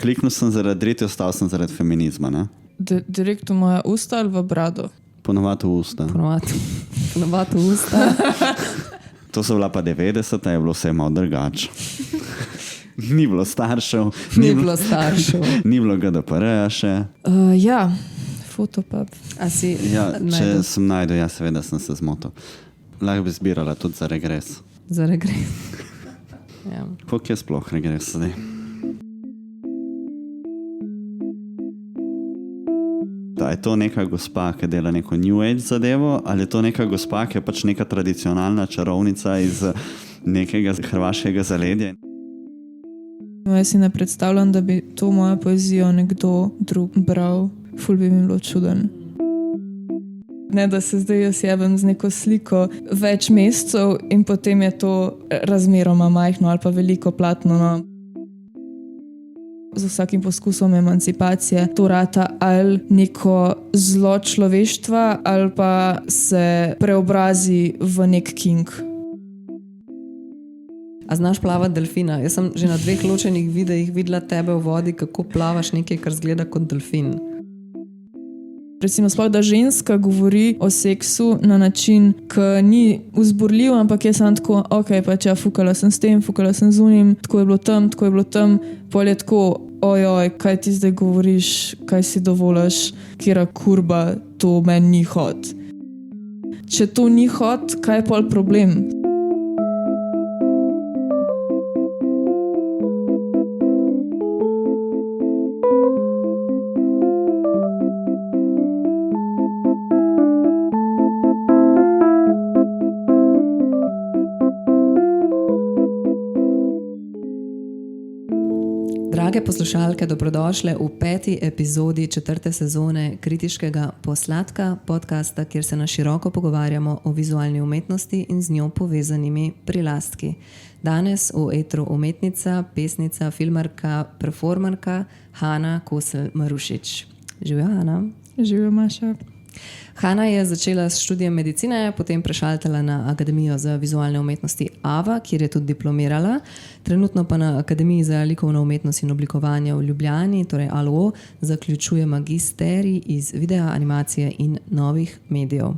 Kliknil sem zaradi dreti, ostal sem zaradi feminizma, ne? Direkt v moja usta ali v brado? Ponovati v usta. Ponovati v usta. To so bila pa 90-ta, je bilo vse malo drugače. Ni bilo staršev. Ni bilo staršev. Ni bilo GDPR-ja še. Ja, fotopub. A si če sem najdel, ja, seveda sem se zmotil. Lahko bi zbirala tudi za regres. Za regres. Ja. Koliko je sploh regres zdaj? Da, je to neka gospa, ki dela neko New Age zadevo, ali je to neka gospa, ki je pač neka tradicionalna čarovnica iz nekega hrvaškega zaledja? Jaz si ne predstavljam, da bi to mojo poezijo nekdo drug bral. Ful bi mi bilo čuden. Ne, da se zdaj jaz jebem z neko sliko več mesecev in potem je to razmeroma majhno ali pa veliko platno. No. Z vsakim poskusom emancipacije to rata ali neko zlo človeštva ali pa se preobrazi v nek king. A znaš plavati delfina? Jaz sem že na 2 ločenih videih videla tebe v vodi, kako plavaš nekaj, kar zgleda kot delfin. Recimo sploh, da ženska govori o seksu na način, ki ni vzburljiv, ampak je samo tako, ok, pač ja, fukala sem s tem, fukala sem z unim, tako je bilo tam, pol je tako, ojoj, kaj ti zdaj govoriš, kaj si dovoliš, kjera kurba, to meni ni hot. Če to ni hot, kaj je pol problem? Drage poslušalke, dobrodošle v 5. epizodi 4. sezone kritiškega Posladka, podcasta, kjer se na široko pogovarjamo o vizualni umetnosti in z njo povezanimi prilastki. Danes v etru umetnica, pesnica, filmarka, performerka Hana Kosel-Marušič. Živjo, Hana. Živjo, Maša. Hana je začela s študijem medicine, potem prešaltala na Akademijo za vizualne umetnosti AVA, kjer je tudi diplomirala. Trenutno pa na Akademiji za likovno umetnost in oblikovanje v Ljubljani, torej ALO, zaključuje magisterij iz videa, animacije in novih medijev.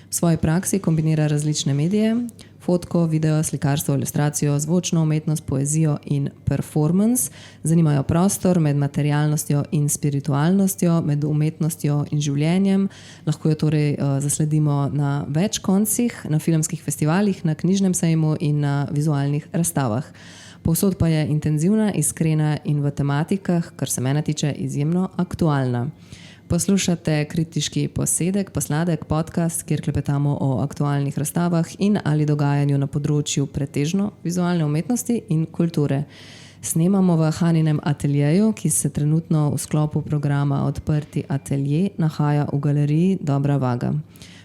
V svoji praksi kombinira različne medije, fotko, video, slikarstvo, ilustracijo, zvočno umetnost, poezijo in performance. Zanimajo prostor med materialnostjo in spiritualnostjo, med umetnostjo in življenjem. Lahko jo torej zasledimo na več koncih, na filmskih festivalih, na knjižnem sejmu in na vizualnih razstavah. Povsod pa je intenzivna, iskrena in v tematikah, kar se mene tiče, izjemno aktualna. Poslušate kritiški posladek, podcast, kjer klepetamo o aktualnih razstavah in ali dogajanju na področju pretežno vizualne umetnosti in kulture. Snemamo v Haninem ateljeju, ki se trenutno v sklopu programa Odprti atelje nahaja v galeriji Dobra Vaga.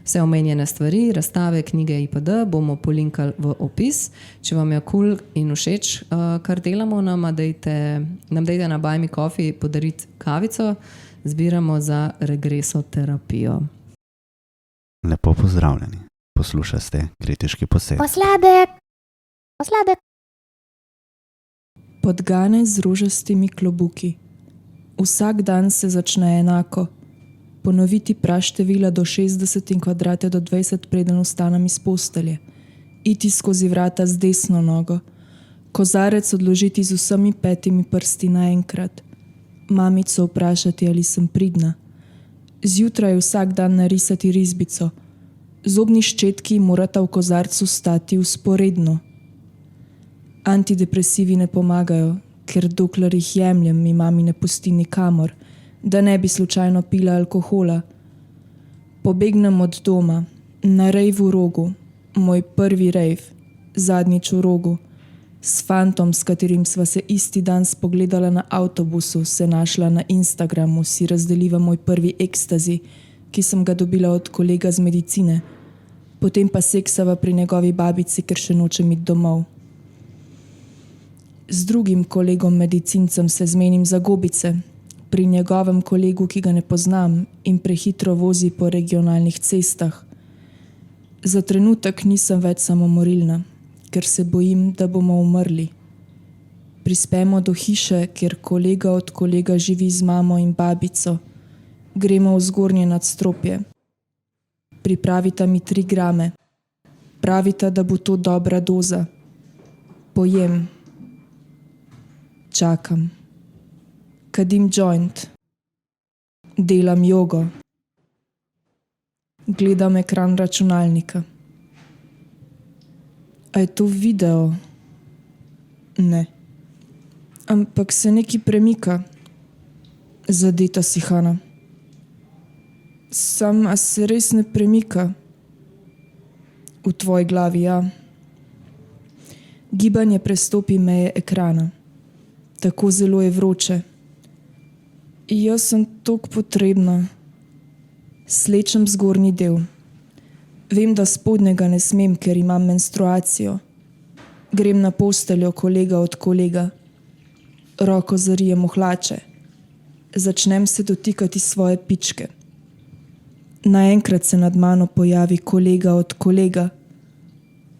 Vse omenjene stvari, razstave, knjige IPD bomo polinkali v opis. Če vam je cool in všeč, kar delamo, nam dejte na Buy Me Coffee podariti kavico. Zbiramo za regresoterapijo. Lepo pozdravljeni. Poslušate kritiški posed. Posladek. Podgane z rožastimi klobuki. Vsak dan se začne enako. Ponoviti praštevila do 60 in kvadrate do 20, preden vstanem iz postelje. Iti skozi vrata z desno nogo. Kozarec odložiti z vsemi 5 prsti naenkrat. Mamico vprašati, ali sem pridna. Zjutraj vsak dan narisati risbico. Zobni ščetki morata v kozarcu stati vzporedno. Antidepresivi ne pomagajo, ker dokler jih jemljem, mi mami ne pusti nikamor, da ne bi slučajno pila alkohola. Pobegnem od doma, na rejv v Rogu, moj prvi rejv, zadnjič v Rogu. S fantom, s katerim sva se isti dan spogledala na avtobusu, se našla na Instagramu, si razdeliva moj prvi ekstazi, ki sem ga dobila od kolega z medicine. Potem pa seksava pri njegovi babici, ker še nočem iti domov. Z drugim kolegom medicincem se zmenim za gobice, pri njegovem kolegu, ki ga ne poznam in prehitro vozi po regionalnih cestah. Za trenutek nisem več samomorilna, ker se bojim, da bomo umrli. Prispemo do hiše, kjer kolega od kolega živi z mamo in babico. Gremo v zgornje nadstropje. Pripravita mi 3 grame. Pravita, da bo to dobra doza. Pojem. Čakam. Kadim joint. Delam jogo. Gledam ekran računalnika. A je to video? Ne. Ampak se nekaj premika. Zadeta si, Hana. Sam, a se res ne premika? V tvoji glavi, ja. Gibanje prestopi meje ekrana. Tako zelo je vroče. Jaz sem toliko potrebna. Slečem zgornji del. Vem, da spodnjega ne smem, ker imam menstruacijo. Grem na posteljo kolega od kolega. Roko zarijem v hlače. Začnem se dotikati svoje pičke. Naenkrat se nad mano pojavi kolega od kolega.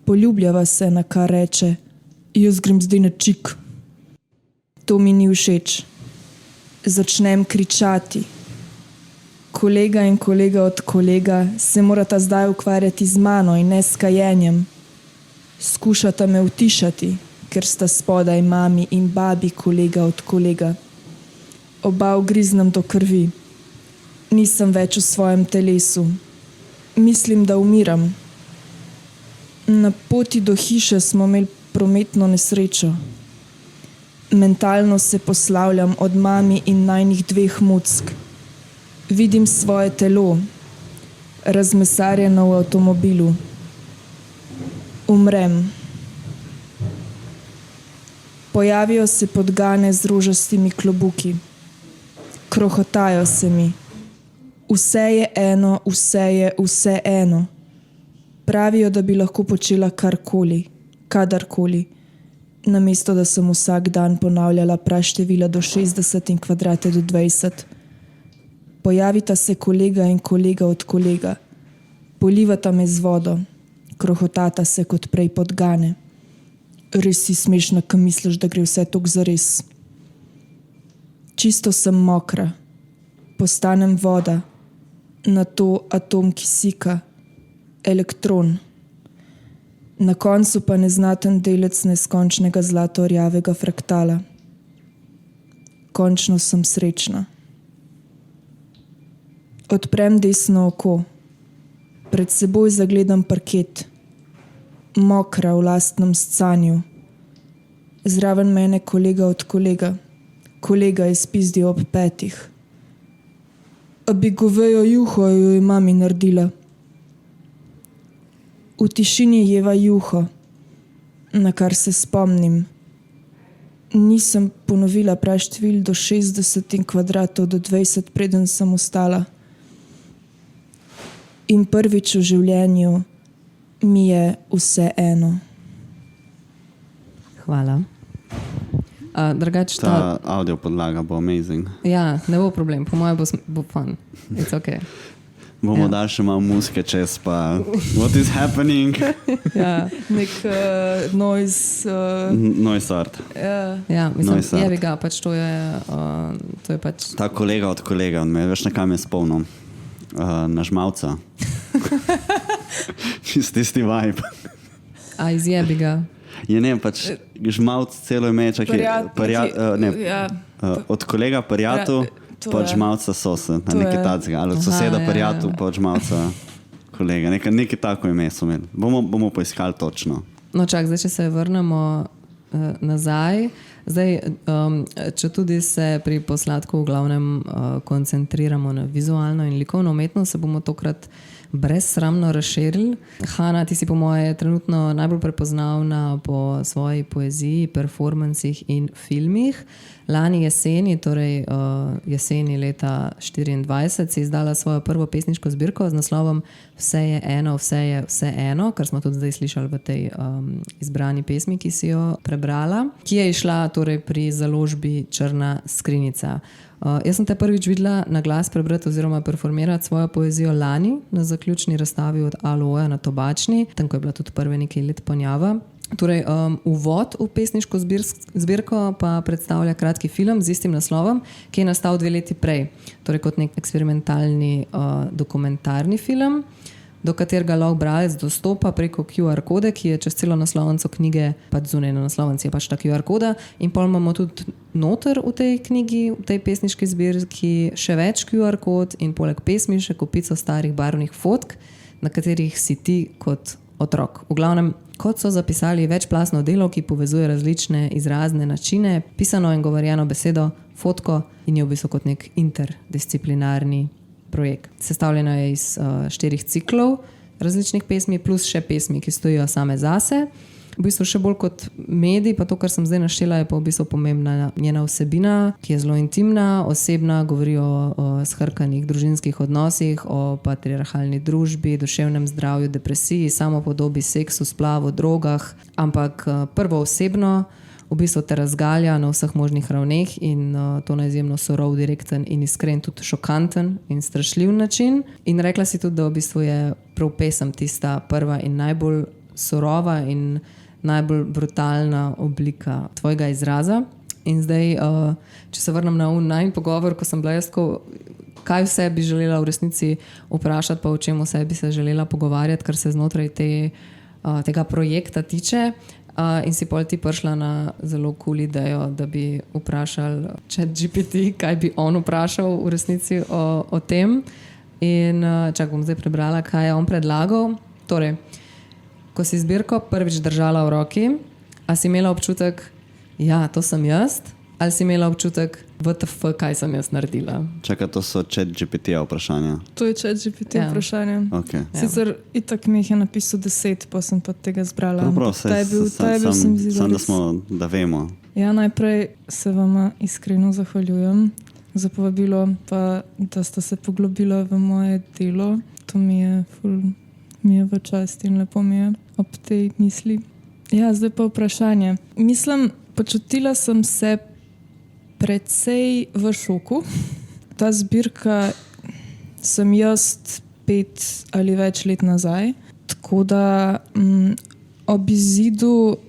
Poljubljava se, na kar reče: jaz grem zdaj na čik. To mi ni všeč. Začnem kričati. Kolega in kolega od kolega se morata zdaj ukvarjati z mano in ne s kajenjem. Skušata me utišati, ker sta spodaj mami in babi kolega od kolega. Oba ugriznem do krvi. Nisem več v svojem telesu. Mislim, da umiram. Na poti do hiše smo imeli prometno nesrečo. Mentalno se poslavljam od mami in najnih 2 muck. Vidim svoje telo, razmesarjeno v avtomobilu. Umrem. Pojavijo se podgane z rožastimi klobuki. Krohotajo se mi. Vse je eno, vse eno. Pravijo, da bi lahko počela karkoli, kadarkoli, namesto da sem vsak dan ponavljala praštevila do 60 in kvadrate do 20. Pojavita se kolega in kolega od kolega. Polivata me z vodo. Krohotata se kot prej podgane. Res si smešna, ko misliš, da gre vse tok zares. Čisto sem mokra. Postanem voda. Nato atom kisika. Elektron. Na koncu pa neznaten delec neskončnega zlato-rjavega fraktala. Končno sem srečna. Odprem desno oko. Pred seboj zagledam parket. Mokra v lastnem scanju. Zraven mene kolega od kolega. Kolega je spizdil ob 5. A bi govejo juho jo je mami naredila. V tišini jeva juho, na kar se spomnim. Nisem ponovila praštevil do 60 in kvadratov do 20, preden sem vstala. In prvič v življenju mi je vse eno. Hvala. Drugač Ta audio podlaga bo amazing. Ja, ne bo problem, po mojem bo fun. It's okay. Bomo dali še malo muzike čez, pa what is happening? Ja. Nek noise. Noise art. Ja, mislim, Noise art. jebi ga, pač to je pač... Ta kolega od kolega, veš, na kam je spomnil? Na žmavca. Tisti vibe. A izjebi ga. Je ne, pač žmavc celo ime, čakaj, od kolega prijatu, pa od žmavca sose, nekaj tacega, ali od soseda prijatu, pa od žmavca kolega, nekaj tako ime so imeli. Bomo poiskali točno. No čak, zdaj, če se vrnemo nazaj, zdaj, če tudi se pri posladku v glavnem koncentriramo na vizualno in likovno umetnost, se bomo tokrat brezsramno razširili. Hana, ti si po moje trenutno najbolj prepoznavna po svoji poeziji, performancih in filmih. Lani jeseni, torej jeseni leta 2024, si izdala svojo prvo pesniško zbirko z naslovom Vse je eno, vse eno, kar smo tudi zdaj slišali v tej izbrani pesmi, ki si jo prebrala, ki je išla torej pri založbi Črna skrinjica. Jaz sem te prvič videla na glas prebrati oziroma performirati svojo poezijo lani na zaključni razstavi od Aloja na Tobačni, tam ko je bila tudi prve nekaj let ponjava. Torej, uvod v pesniško zbirko pa predstavlja kratki film z istim naslovom, ki je nastal 2 leti prej, torej kot nek eksperimentalni dokumentarni film, do katerega lahko bralec dostopa preko QR kode, ki je čez celo naslovnico knjige, pač zunaj na naslovnici je pač ta QR koda, in pol imamo tudi noter v tej knjigi, v tej pesniški zbirki še več QR kod in poleg pesmi še kopico starih barvnih fotk, na katerih si ti kot otrok. V glavnem, kot so zapisali, večplastno delo, ki povezuje različne izrazne načine, pisano in govorjeno besedo, fotko in je v bistvu kot nek interdisciplinarni projekt. Sestavljeno je iz 4 ciklov različnih pesmi, plus še pesmi, ki stojijo same zase. V bistvu še bolj kot medij, pa to, kar sem zdaj naštela, je pa v bistvu pomembna njena vsebina, ki je zelo intimna, osebna, govori o skrkanih družinskih odnosih, o patriarhalni družbi, duševnem zdravju, depresiji, samopodobi, seksu, splavu, drogah, ampak prvo osebno v bistvu te razgalja na vseh možnih ravneh in to na izjemno surov, direkten in iskren, tudi šokanten in strašljiv način. In rekla si tudi, da v bistvu je prav pesem tista prva in najbolj surova in najbolj brutalna oblika tvojega izraza. In zdaj, če se vrnem na najin pogovor, ko sem bila jaz, kaj vse bi želela v resnici vprašati, pa o čem vse bi se želela pogovarjati, kar se znotraj tega projekta tiče. In si pol ti prišla na zelo cool idejo, da bi vprašali ChatGPT, kaj bi on vprašal v resnici o tem. In bom zdaj prebrala, kaj je on predlagal. Torej, ko si zbirko prvič držala v roki, a si imela občutek, ja, to sem jaz, ali si imela občutek, WTF, kaj sem jaz naredila? Čakaj, to so ChatGPT-ja vprašanja. To je ChatGPT vprašanje. Okay. Sicer itak mi jih je napisal 10, pa sem pa tega zbrala. Prav, da vemo. Ja, najprej se vama iskreno zahvaljujem za povabilo, pa da ste se poglobila v moje delo. To mi je v čast in lepo mi je ob tej misli. Ja, zdaj pa vprašanje. Mislim, počutila sem se precej v šoku. Ta zbirka sem jaz 5 ali več let nazaj, tako da ob izidu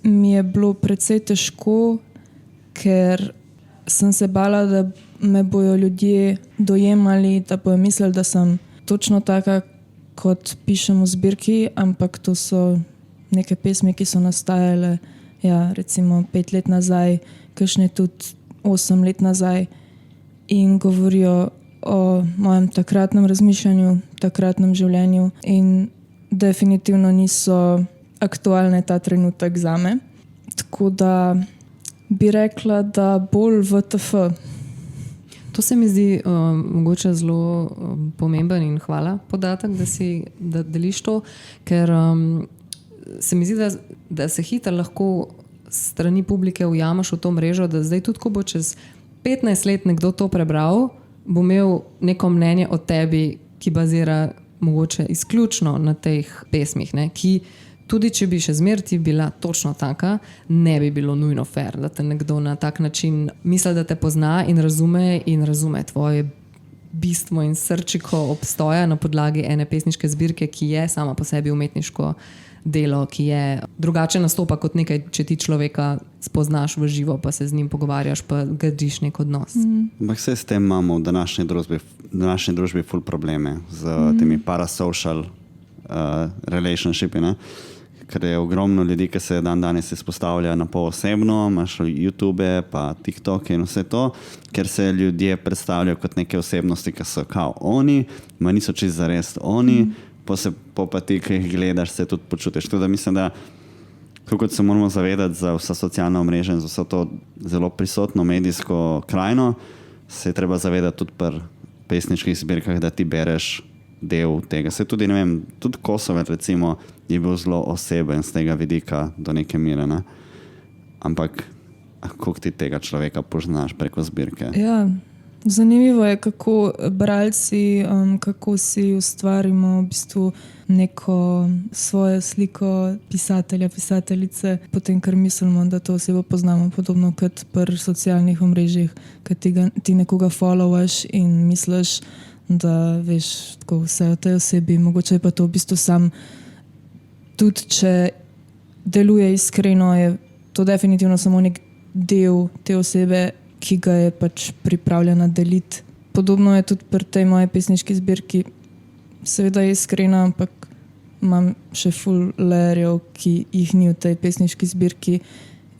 mi je bilo precej težko, ker sem se bala, da me bojo ljudje dojemali, da bojo mislili, da sem točno taka, kot pišem v zbirki, ampak to so neke pesmi, ki so nastajale recimo 5 let nazaj, kakšne tudi 8 let nazaj in govorijo o mojem takratnem razmišljanju, takratnem življenju in definitivno niso aktualne ta trenutek zame. Tako da bi rekla, da bolj WTF. To se mi zdi mogoče zelo pomemben in hvala podatek, da deliš to, ker se mi zdi, da se hitro lahko strani publike ujameš v to mrežo, da zdaj tudi, ko bo čez 15 let nekdo to prebral, bo imel neko mnenje o tebi, ki bazira mogoče izključno na teh pesmih, ne? Ki tudi, če bi še zmer ti bila točno taka, ne bi bilo nujno fair, da te nekdo na tak način misli, da te pozna in razume tvoje bistvo in srčiko obstoja na podlagi ene pesniške zbirke, ki je sama po sebi umetniško delo, ki je drugače nastopa kot nekaj, če ti človeka spoznaš v živo, pa se z njim pogovarjaš, pa gradiš nek odnos. Ampak vse s tem imamo v današnji družbi ful probleme z temi parasocial relationshipi, ne? Ker je ogromno ljudi, ki se danes izpostavlja na pol osebno, imaš YouTube, pa TikTok in vse to, ker se ljudje predstavljajo kot neke osebnosti, ki so kao oni, ma niso čist zares oni, pa ti, ki jih gledaš, se tudi počutiš. Tako da mislim, da kot se moramo zavedati za vsa socialna omrežja in za vse to zelo prisotno medijsko krajino, se je treba zavedati tudi pri pesniških zbirkah, da ti bereš del tega. Se tudi, ne vem, tudi Kosovet recimo je bil zelo oseben z tega vidika do neke mere, ne? Ampak kako ti tega človeka poznaš preko zbirke? Ja, zanimivo je, kako bralci, kako si ustvarimo v bistvu neko svojo sliko pisatelja, pisateljice, potem kar mislimo, da to osebo poznamo, podobno kot pri socialnih omrežjih, kad ti nekoga followaš in misliš, da veš tako vse o tej osebi, mogoče pa to v bistvu sam, tudi če deluje iskreno, je to definitivno samo nek del te osebe, ki ga je pač pripravljena deliti. Podobno je tudi pri tej moji pesniški zbirki. Seveda je iskrena, ampak imam še ful layerjev, ki jih ni v tej pesniški zbirki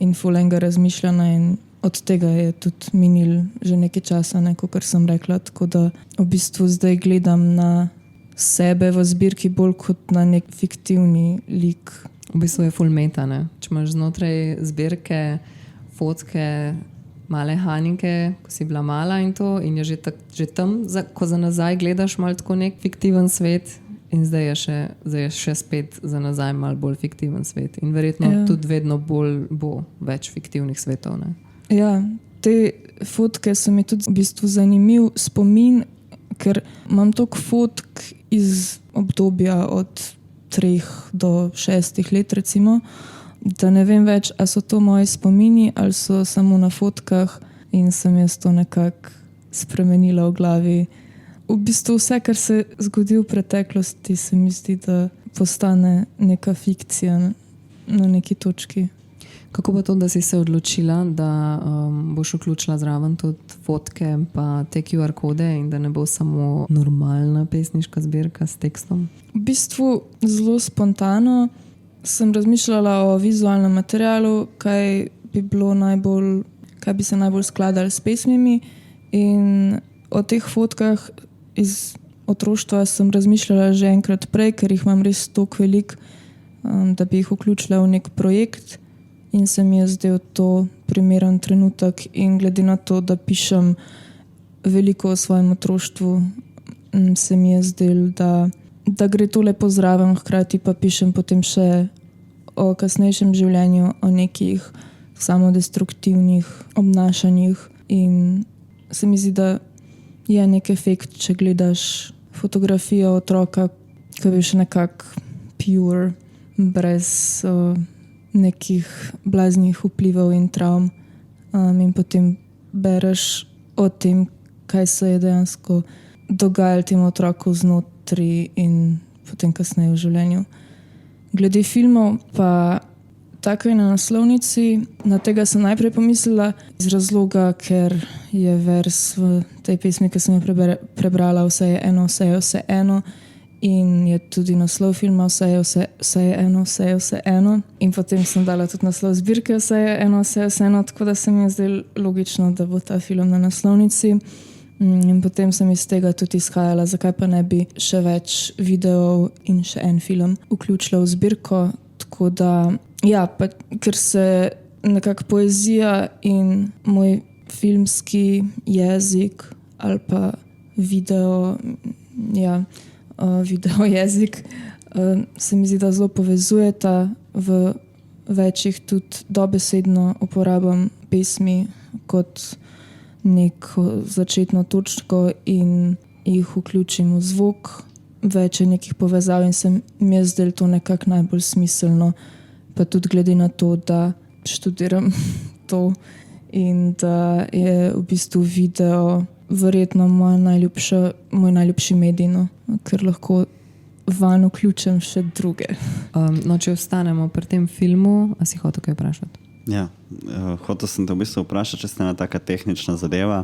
in ful enega razmišljanja in od tega je tudi minil že nekaj časa, kot sem rekla, tako da v bistvu zdaj gledam na sebe v zbirki bolj kot na nek fiktivni lik. V bistvu je full meta, ne? Če imaš znotraj zbirke fotke male Haninke, ko si bila mala in to, in je že tam, ko za nazaj gledaš malo tako nek fiktiven svet in zdaj je še spet za nazaj malo bolj fiktiven svet. In verjetno tudi vedno bolj bo več fiktivnih svetov, ne? Ja, te fotke so mi tudi v bistvu zanimiv spomin, ker imam toliko fotk iz obdobja od 3 do 6 let recimo, da ne vem več, a so to moji spomini ali so samo na fotkah in sem jaz to nekako spremenila v glavi. V bistvu vse, kar se zgodi v preteklosti, se mi zdi, da postane neka fikcija na neki točki. Kako pa to, da si se odločila, da boš vključila zraven tudi fotke pa te QR kode in da ne bo samo normalna pesniška zbirka s tekstom? V bistvu zelo spontano sem razmišljala o vizualnem materialu, kaj bi se najbolj skladalo s pesmimi, in o teh fotkah iz otroštva sem razmišljala že enkrat prej, ker jih imam res toliko veliko, da bi jih vključila v nek projekt. In se mi je zdel to primeren trenutek in glede na to, da pišem veliko o svojem otroštvu, se mi je zdel, da gre to lepo zraven, hkrati pa pišem potem še o kasnejšem življenju, o nekih samodestruktivnih obnašanjih in se mi zdi, da je nek efekt, če gledaš fotografijo otroka, ki je še nekako pure, brez nekih blaznih vplivov in travm, in potem bereš o tem, kaj se je dejansko dogajalo tem otroku znotri in potem kasneje v življenju. Glede filmov pa tako je na naslovnici, na tega sem najprej pomislila iz razloga, ker je vers v tej pesmi, ki sem jo prebrala, vse je eno, vse je vse eno, in je tudi naslov filma vse je eno, vse je vse eno, in potem sem dala tudi naslov zbirke vse je eno, tako da se mi je zdelo logično, da bo ta film na naslovnici. In potem sem iz tega tudi izhajala, zakaj pa ne bi še več videov in še en film vključila v zbirko. Tako da, ja, pa, ker se nekako poezija in moj filmski jezik ali pa video jezik se mi zdi, da zelo povezujeta. V večjih tudi dobesedno uporabam pesmi kot neko začetno točko in jih vključim v zvok. Več je nekih povezav in se mi je zdelo to nekako najbolj smiselno, pa tudi glede na to, da študiram to in da je v bistvu video verjetno moj najljubši medij, no, ker lahko vanj vključim še druge. Če ostanemo pri tem filmu, a si hotel kaj vprašati? Ja, hotel sem te v bistvu vprašati, če ste ena taka tehnična zadeva,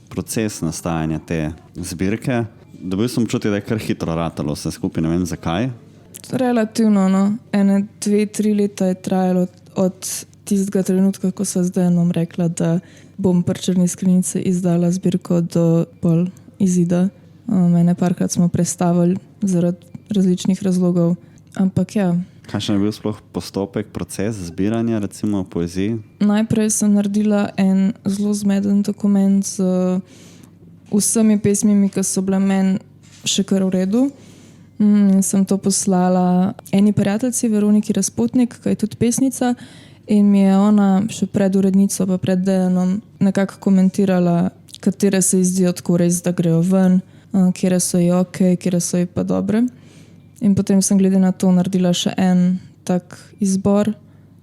proces nastajanja te zbirke. Dobil sem občutek, da je kar hitro ratalo vse skupaj, ne vem zakaj. Relativno, no. 2-3 leta je trajalo od tistega trenutka, ko sva zdaj nam rekla, da bom pri Črni skrinjici izdala zbirko do pol izida. Mene parkrat smo prestavili zaradi različnih razlogov, ampak ja. Kakšen je bil sploh postopek, proces zbiranja, recimo v poeziji? Najprej sem naredila en zelo zmeden dokument z vsemi pesmimi, ki so bile meni še kar v redu. Sem to poslala eni prijateljici, Veroniki Razpotnik, ki je tudi pesnica, in mi je ona še pred urednico pa pred Dejanom nekako komentirala, katere se ji zdijo tako res, da grejo ven, kjere so ji ok, kjere so ji pa dobre. In potem sem glede na to naredila še en tak izbor,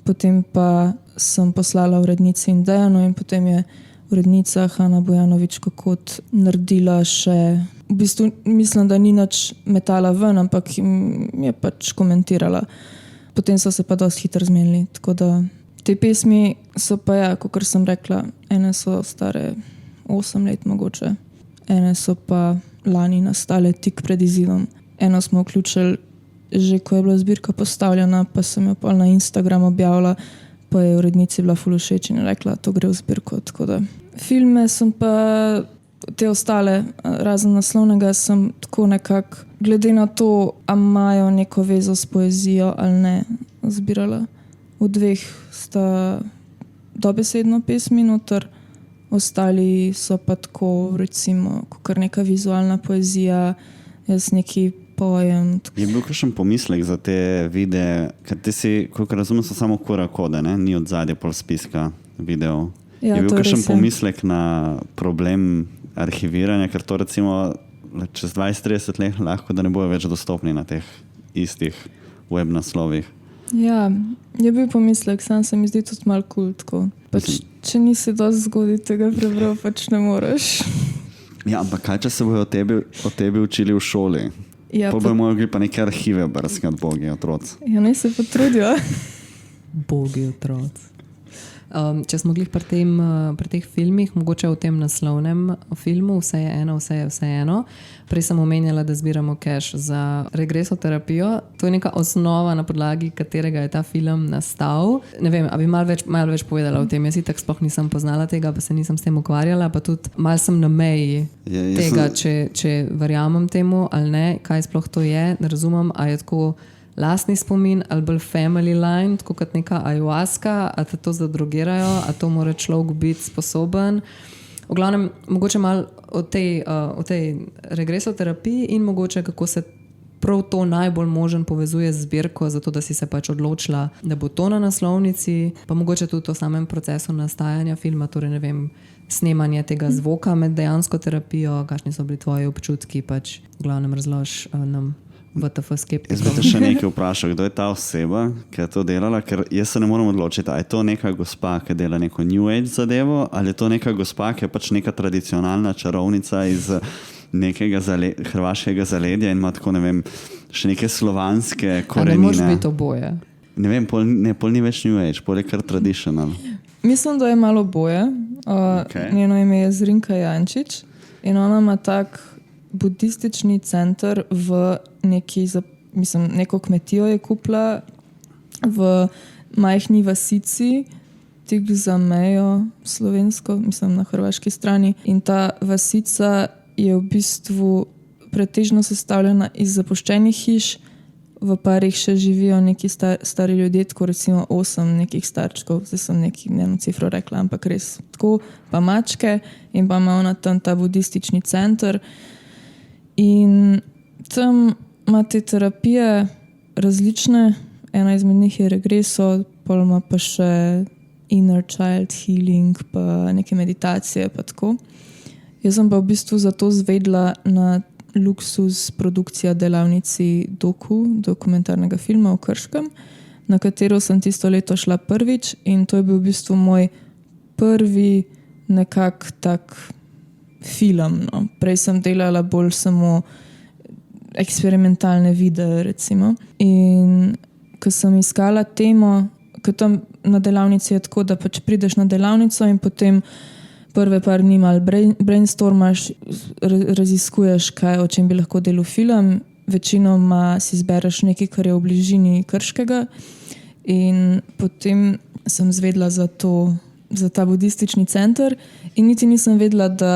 potem pa sem poslala urednici in Dejanu in potem je urednica Hanna Bojanović Kokot naredila še, v bistvu mislim, da ni nič metala ven, ampak je pač komentirala potem so se pa dosti hitro zmenili. Tako da te pesmi so pa, ja, kot sem rekla, ene so stare 8 let mogoče, ene so pa lani nastale tik pred izidom. Eno smo vključili že, ko je bila zbirka postavljena, pa sem jo pa na Instagram objavila, pa je urednici bila ful všeč in je rekla, to gre v zbirko. Tako da filme sem pa, te ostale, razen naslovnega, sem tako nekako, glede na to, a imajo neko vezo s poezijo ali ne, zbirala. V 2 sta dobesedno pesmi noter, ostali so pa tako, recimo, kar neka vizualna poezija, jaz neki pojem. Je bil kakšen pomislek za te videe, ker ti si, koliko razumem, so samo QR kode, ne? Ni od zadnje pol spiska videov. Ja, je bil to kakšen res je. pomislek na problem arhiviranja, ker to recimo čez 20-30 let lahko, da ne bojo več dostopni na teh istih web naslovih. Ja, je bil pomislek, sam se mi zdi tudi malo cool, tako. Pač, če nisi dosti zgodaj tega prebral, pač ne moreš. Ja, ampak kaj, če se bojo o tebi učili v šoli? Ja, Pol bojo mogli pa neke arhive brskati, bogi otroci. ja, naj se potrudijo. Bogi otroci. Če smo glih pri teh filmih, mogoče v tem naslovnem filmu Vse je eno, vse je vseeno. Prej sem omenjala, da zbiramo cash za regresoterapijo. To je neka osnova, na podlagi katerega je ta film nastal. Ne vem, a bi malo več povedala o tem. Jaz itak sploh nisem poznala tega, pa se nisem s tem ukvarjala, pa tudi malo sem na meji tega, če verjamem temu ali ne, kaj sploh to je. Ne razumem, a je tako lastni spomin ali bolj family line, tako kot neka ayahuasca, a te to zadrogirajo, a to mora človek biti sposoben. V glavnem, mogoče malo o tej regresoterapiji in mogoče kako se prav to najbolj možen povezuje z zbirko, zato da si se pač odločila, da bo to na naslovnici, pa mogoče tudi o samem procesu nastajanja filma, torej ne vem, snemanje tega zvoka med dejansko terapijo, kakšni so bili tvoji občutki, pač v glavnem razlož nam. Jaz bi te še nekaj vprašal, kdo je ta oseba, ki je to delala, ker jaz se ne morem odločiti, a je to neka gospa, ki dela neko New Age zadevo, ali je to neka gospa, ki je pač neka tradicionalna čarovnica iz nekega hrvaškega zaledja in ima tako, ne vem, še neke slovanske korenine. Ne moraš biti oboje. Ne vem, pol ni več New Age, pol je kar traditional. Mislim, da je malo boje. Okay. Njeno ime je Zrinka Jančič in ona ima tak budistični center v neko kmetijo je kupila v majhni vasici, tik za mejo slovensko, mislim na hrvaški strani. In ta vasica je v bistvu pretežno sestavljena iz zapuščenih hiš, v parih še živijo neki stari ljudje, tako recimo 8 nekih starčkov, zdaj sem njeno cifro rekla, ampak res tako, pa mačke in pa ima ona tam ta budistični center. In tam ima te terapije različne, ena izmed njih je regreso, pol ima pa še inner child healing, pa neke meditacije, pa tako. Jaz sem pa v bistvu zato zvedla na Luxus produkcija delavnici dokumentarnega filma v Krškem, na katero sem tisto leto šla prvič in to je bil v bistvu moj prvi nekak tak film. No. Prej sem delala bolj samo eksperimentalne videe, recimo. In ko sem iskala temo, ko tam na delavnici je tako, da pač prideš na delavnico in potem prve par dni malo brainstormaš, raziskuješ, o čem bi lahko delal film. Večinoma si zbereš nekaj, kar je v bližini Krškega. In potem sem zvedla za ta budistični center in niti nisem vedela, da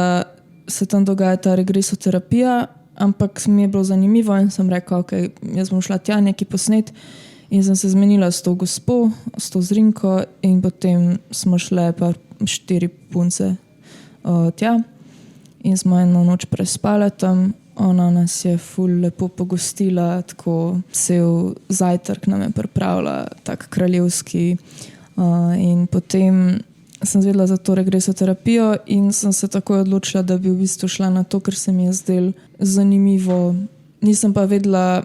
se tam dogaja ta regresoterapija, ampak mi je bilo zanimivo in sem rekla, ok, jaz bom šla tja nekaj posnet in sem se zmenila s to gospo, s to Zrinko in potem smo šle pa 4 punce tja in smo eno noč prespale tam. Ona nas je ful lepo pogostila, tako cel zajtrk nam je pripravila, tak kraljevski in potem sem zvedela za to regresoterapijo in sem se takoj odločila, da bi v bistvu šla na to, ker se mi je zdelo zanimivo. Nisem pa vedela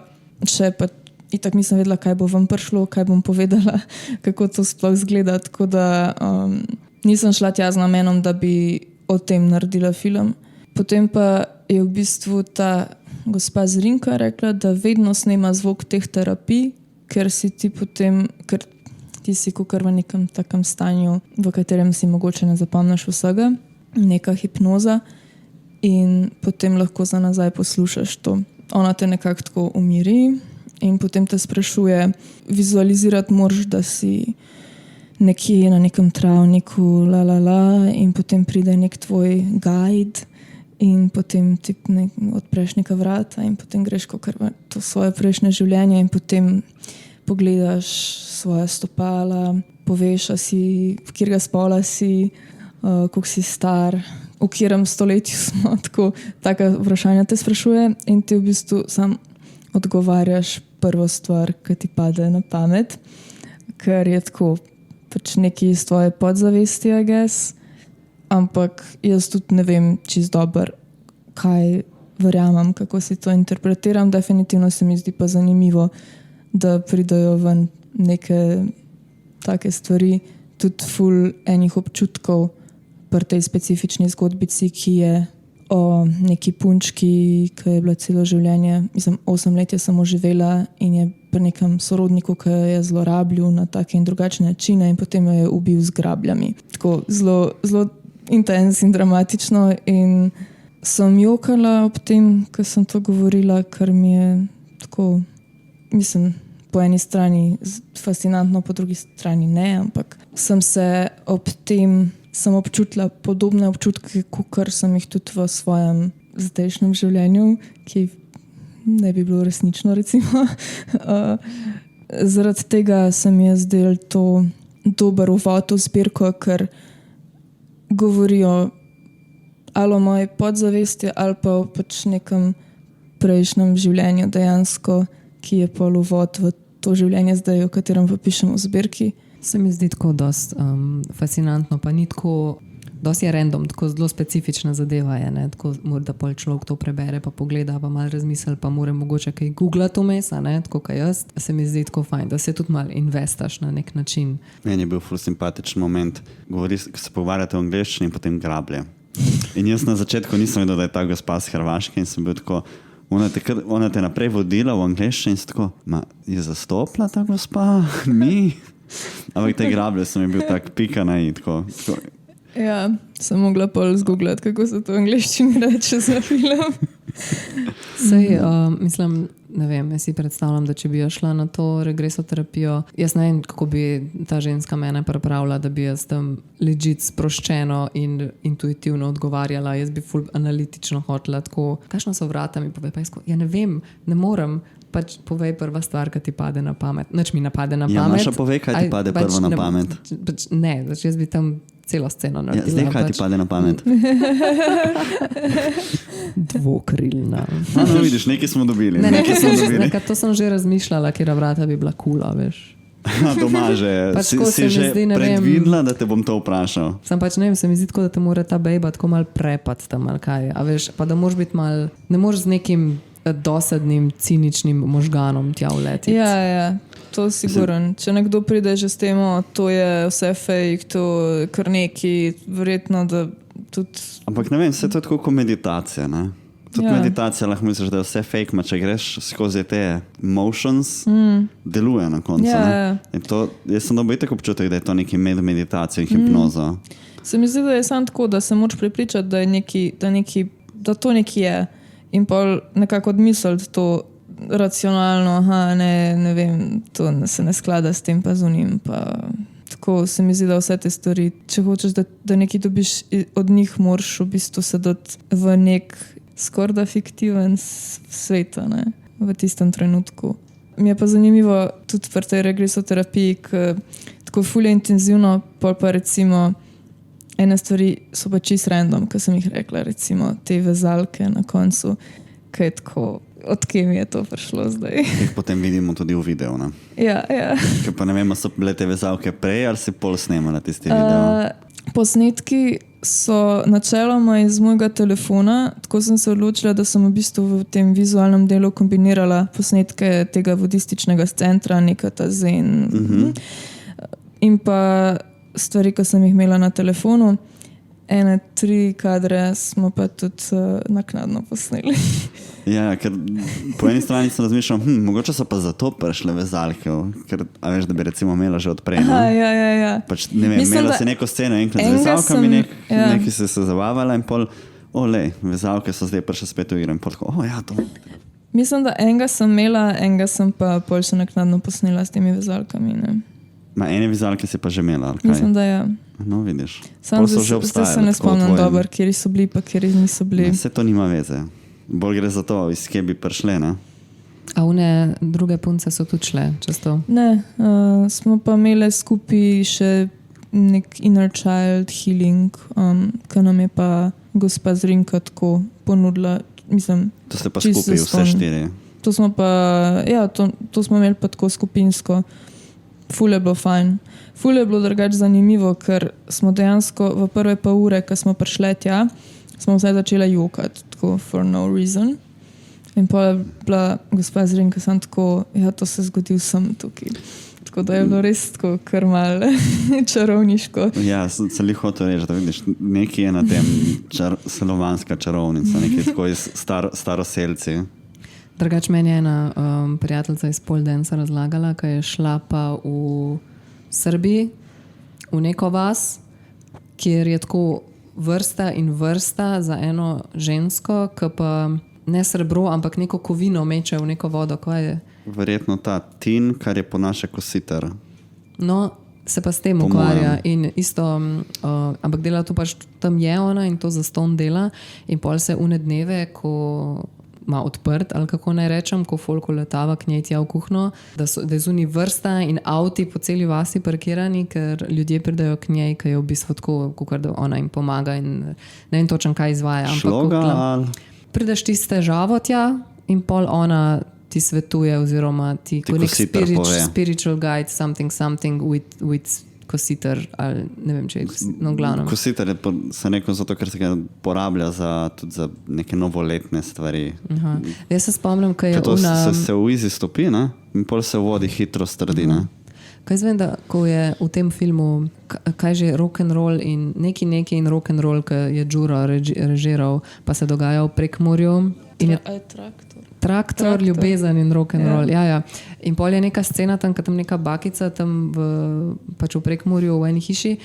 itak nisem vedela, kaj bo vam prišlo, kaj bom povedala, kako to sploh zgleda, tako da nisem šla tja z namenom, da bi o tem naredila film. Potem pa je v bistvu ta gospa Zrinka rekla, da vedno snema zvok teh terapij, ker si ti potem, ker ti si kakor v nekem takem stanju, v katerem si mogoče ne zapomniš vsega, neka hipnoza in potem lahko za nazaj poslušaš to. Ona te nekako tako umiri in potem te sprašuje, vizualizirati moraš, da si nekje na nekem travniku, in potem pride nek tvoj guide in potem ti odpreš neka vrata in potem greš kakor v to svoje prejšnje življenje in potem pogledaš svoje stopala, poveš, si, v katerega spola si, koliko si star, v katerem stoletju smo, taka vprašanja te sprašuje in ti v bistvu sam odgovarjaš prvo stvar, ki ti pade na pamet, ker je tako pač nekaj iz tvoje podzavesti, I guess. Ampak jaz tudi ne vem čisto dobro, kaj verjamem, kako si to interpretiram. Definitivno se mi zdi pa zanimivo, da pridajo ven neke take stvari, tudi ful enih občutkov pri tej specifični zgodbici, ki je o neki punčki, ki je bila celo življenje, 8 let je samo živela in je pri nekem sorodniku, ki jo je zlorabil na take in drugačne načine in potem jo je ubil z grabljami. Tako zelo, zelo intens in dramatično in sem jokala ob tem, ko sem to govorila, ker mi je tako, mislim, po eni strani fascinantno, po drugi strani ne, ampak sem se ob tem sem občutila podobne občutke, kakor sem jih tudi v svojem zdajšnjem življenju, ki ne bi bilo resnično, recimo. Zaradi tega se mi je zdelo to dober uvod v zbirko, ker govorijo ali o moji podzavesti ali pa o pač nekem prejšnjem življenju dejansko, ki je pol uvod v to življenje zdaj, o katerem pa pišem v zbirki. Se mi zdi tako dost fascinantno, pa ni tako, dost je random, tako zelo specifična zadeva je, ne, tako da pol človek to prebere, pa pogleda, pa malo razmisli, pa mora mogoče kaj googlati vmes, ne, tako kaj jaz. Se mi zdi tako fajn, da se tudi malo investaš na nek način. Meni je bil ful simpatičen moment, se pogovarjate v angleščini in potem grablje. In jaz na začetku nisem vedel, da je ta gospa z Hrvaške in sem bil tako, ona te naprej vodila v angleščini in sem tako, je zastopila ta gospa? Ni? Ampak te grablje sem bil tak pika na i. Ja, sem mogla pol zgooglati, kako se to v angleščini reče za film. Sej, mislim, ne vem, jaz si predstavljam, da če bi šla na to regresoterapijo, jaz ne vem, kako bi ta ženska mene pripravila, da bi jaz tam legit sproščeno in intuitivno odgovarjala. Jaz bi ful analitično hotela tako, kakšna so vrata, mi povej, pa jaz, ja ne vem, ne morem, pač povej prva stvar, ki ti pade na pamet. Nič mi ne pade na pamet. Ja, Maša, povej, kaj ti pade prvo na pamet. Ne, jaz bi tam celo sceno naredila. Ja, zdaj, kaj ti pade na pamet? Dvokrilna. No, vidiš, nekaj smo dobili. To sem že razmišljala, kjera vrata bi bila kula, veš. Doma že. Pač si že zdi, predvidela, da te bom to vprašal. Sem pač, ne vem, se mi zdi tako, da te mora ta bejba tako mal prepad tam, ali kaj. A veš, pa da moraš biti mal, ne moreš z nekim dosadnim, ciničnim možganom tja uletiti. Ja, to je siguren. Če nekdo pride že s tem, to je vse fake, to je kar neki, verjetno, da tudi... Ampak ne vem, vse to je tako kot meditacija, ne? Tudi meditacija lahko misliš, da je vse fake, če greš skozi te motions, deluje na koncu. In to, jaz sem dobil tako občutek, da je to neki meditacija in hipnoza. Se mi zdi, da je samo tako, da se moraš prepričati, da to neki je. In pa nekako odmisliti to racionalno, ne vem, to se ne sklada s tem pa z unim. Pa tako se mi zdi, da vse te stvari, če hočeš, da nekaj dobiš od njih, moraš v bistvu sedeti v nek skorda fiktiven svet, ne, v tistem trenutku. Mi je pa zanimivo tudi pri tej regresoterapiji, ker tako ful je intenzivno, pol pa recimo ene stvari so pa čist random, ko sem jih rekla, recimo te vezalke na koncu, kaj je tako, od kje mi je to prišlo zdaj. Jih potem vidimo tudi v videu, ne? Ja. Ker pa ne vem, so bile te vezalke prej ali si pol snemala tiste video? Posnetki so načeloma iz mojega telefona, tako sem se odločila, da sem v bistvu v tem vizualnem delu kombinirala posnetke tega budističnega centra, neka ta zen. In pa stvari, ki sem jih imela na telefonu. ene 3 kadre smo pa tudi naknadno posneli. Ja, ker po eni strani sem razmišljal, mogoče so pa zato prišle vezalke, ker a veš, da bi recimo imela že odprej. Aha, ja. Pač, ne vem, Mislim, imela da si neko sceno enkrat z enega vezalkami, sem- neki si se zabavala in pol, vezalke so zdaj prišle spet v igro in pol tako, ja, to. Mislim, da enega sem imela, enega sem pa pol še naknadno posnela s temi vezalkami. Ne? Ma ene vezalke si pa že imela, ali kaj? Mislim, da ja. No, vidiš. Sam Pol so že zdaj obstajale. se ne tako v spomnim tvojem- dobro, kjeri so bili, pa kjeri niso bili. Vse to nima veze. Bolj gre za to, iz kje bi prišle, ne? A une druge punce so tudi šle čez to? Ne, smo pa imeli skupaj še nek inner child healing, ki nam je pa gospa Zrinka tako ponudila. Mislim, To ste pa čisto skupaj vse zastonj. 4. To smo pa, ja, to smo imeli pa tako skupinsko. Ful je bilo fajn. Ful je bilo drugače zanimivo, ker smo dejansko v prve pa ure, ko smo prišli tja, smo vse začeli jokati, tako for no reason. In pa je bila gospa Zrinka sam tako, ja, to se zgodi vsem tukaj. Tako da je bilo res tako kar malo čarovniško. Ja, sem celi hotel reči, da vidiš, nekaj je na tem slovanska čarovnica, nekaj tako iz staroselci. Drugač meni je ena prijateljica iz pole dance razlagala, ko je šla pa v Srbiji, v neko vas, kjer je tako vrsta in vrsta za eno žensko, ki pa ne srebro, ampak neko kovino meče v neko vodo. Kaj je? Verjetno ta tin, kar je po naše kositer. No, se pa s tem Po ukvarja mojem. in isto, ampak dela to pač tam je ona in to zastonj dela in pol se une dneve, ko ima odprt, ali kako naj rečem, ko folko letava k njej tja v kuhno, da je zunaj vrsta in avti po celi vasi parkirani, ker ljudje pridajo k njej, ker je v bistvu tako, kakor da ona jim pomaga in ne vem točno, kaj izvaja. Ampak Šloga ali... prideš ti s težavo tja in pol ona ti svetuje oziroma ti kot nek kositer pove. spiritual guide, something with kositer ali ne vem, če je no glavno. Kositer je se neko zato, ker se ga porablja tudi za neke novoletne stvari. Aha. Jaz se spomnim, ko je Ker to ona... se v izi stopi, ne? In pol se v vodi hitro strdi, ne? Kaj zvem, da ko je v tem filmu, kaj že rock'n'roll in neki in rock'n'roll, ki je Đuro režiral, pa se dogaja v Prekmurju. In je traktor, ljubezen in rock'n'roll. Ja. In pol je neka scena tam, ko tam neka bakica tam pač v Prekmurju v eni hiši,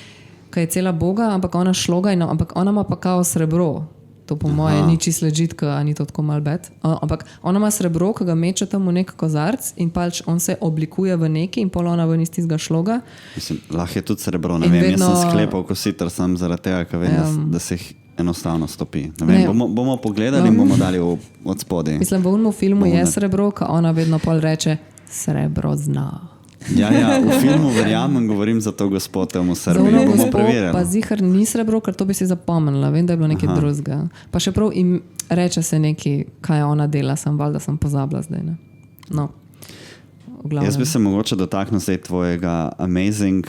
ki je cela boga, ampak ona šloga, ampak ona ima pa kao srebro. To po moje ni čisto ležitka, a ni to tako mal bed. Ampak ona ima srebro, ki ga meče tam v nek kozarc in pač on se oblikuje v neki in pol ona ven iz tistega šloga. Mislim, lahko je tudi srebro, ne In vem, vedno- jaz sem sklepal kositer sam zaradi tega, ker vem, da se jih enostavno stopi. Ne vem, Ne. bomo pogledali in bomo dali od spodaj. Mislim, v unem filmu Bomo je na- srebro, ko ona vedno pol reče, srebro zna. Ja, v filmu verjamem, govorim za to gospod v Za Srbiji. ono Bomo gospo pa preverjali. zihar ni srebro, ker to bi si zapomnila. Vem, da je bilo nekaj drugega. Pa še prav im reče se nekaj, kaj ona dela, sem valjda sem pozabila zdaj. Ne? No, v glavnem. Jaz bi se mogoče dotaknil zdaj tvojega amazing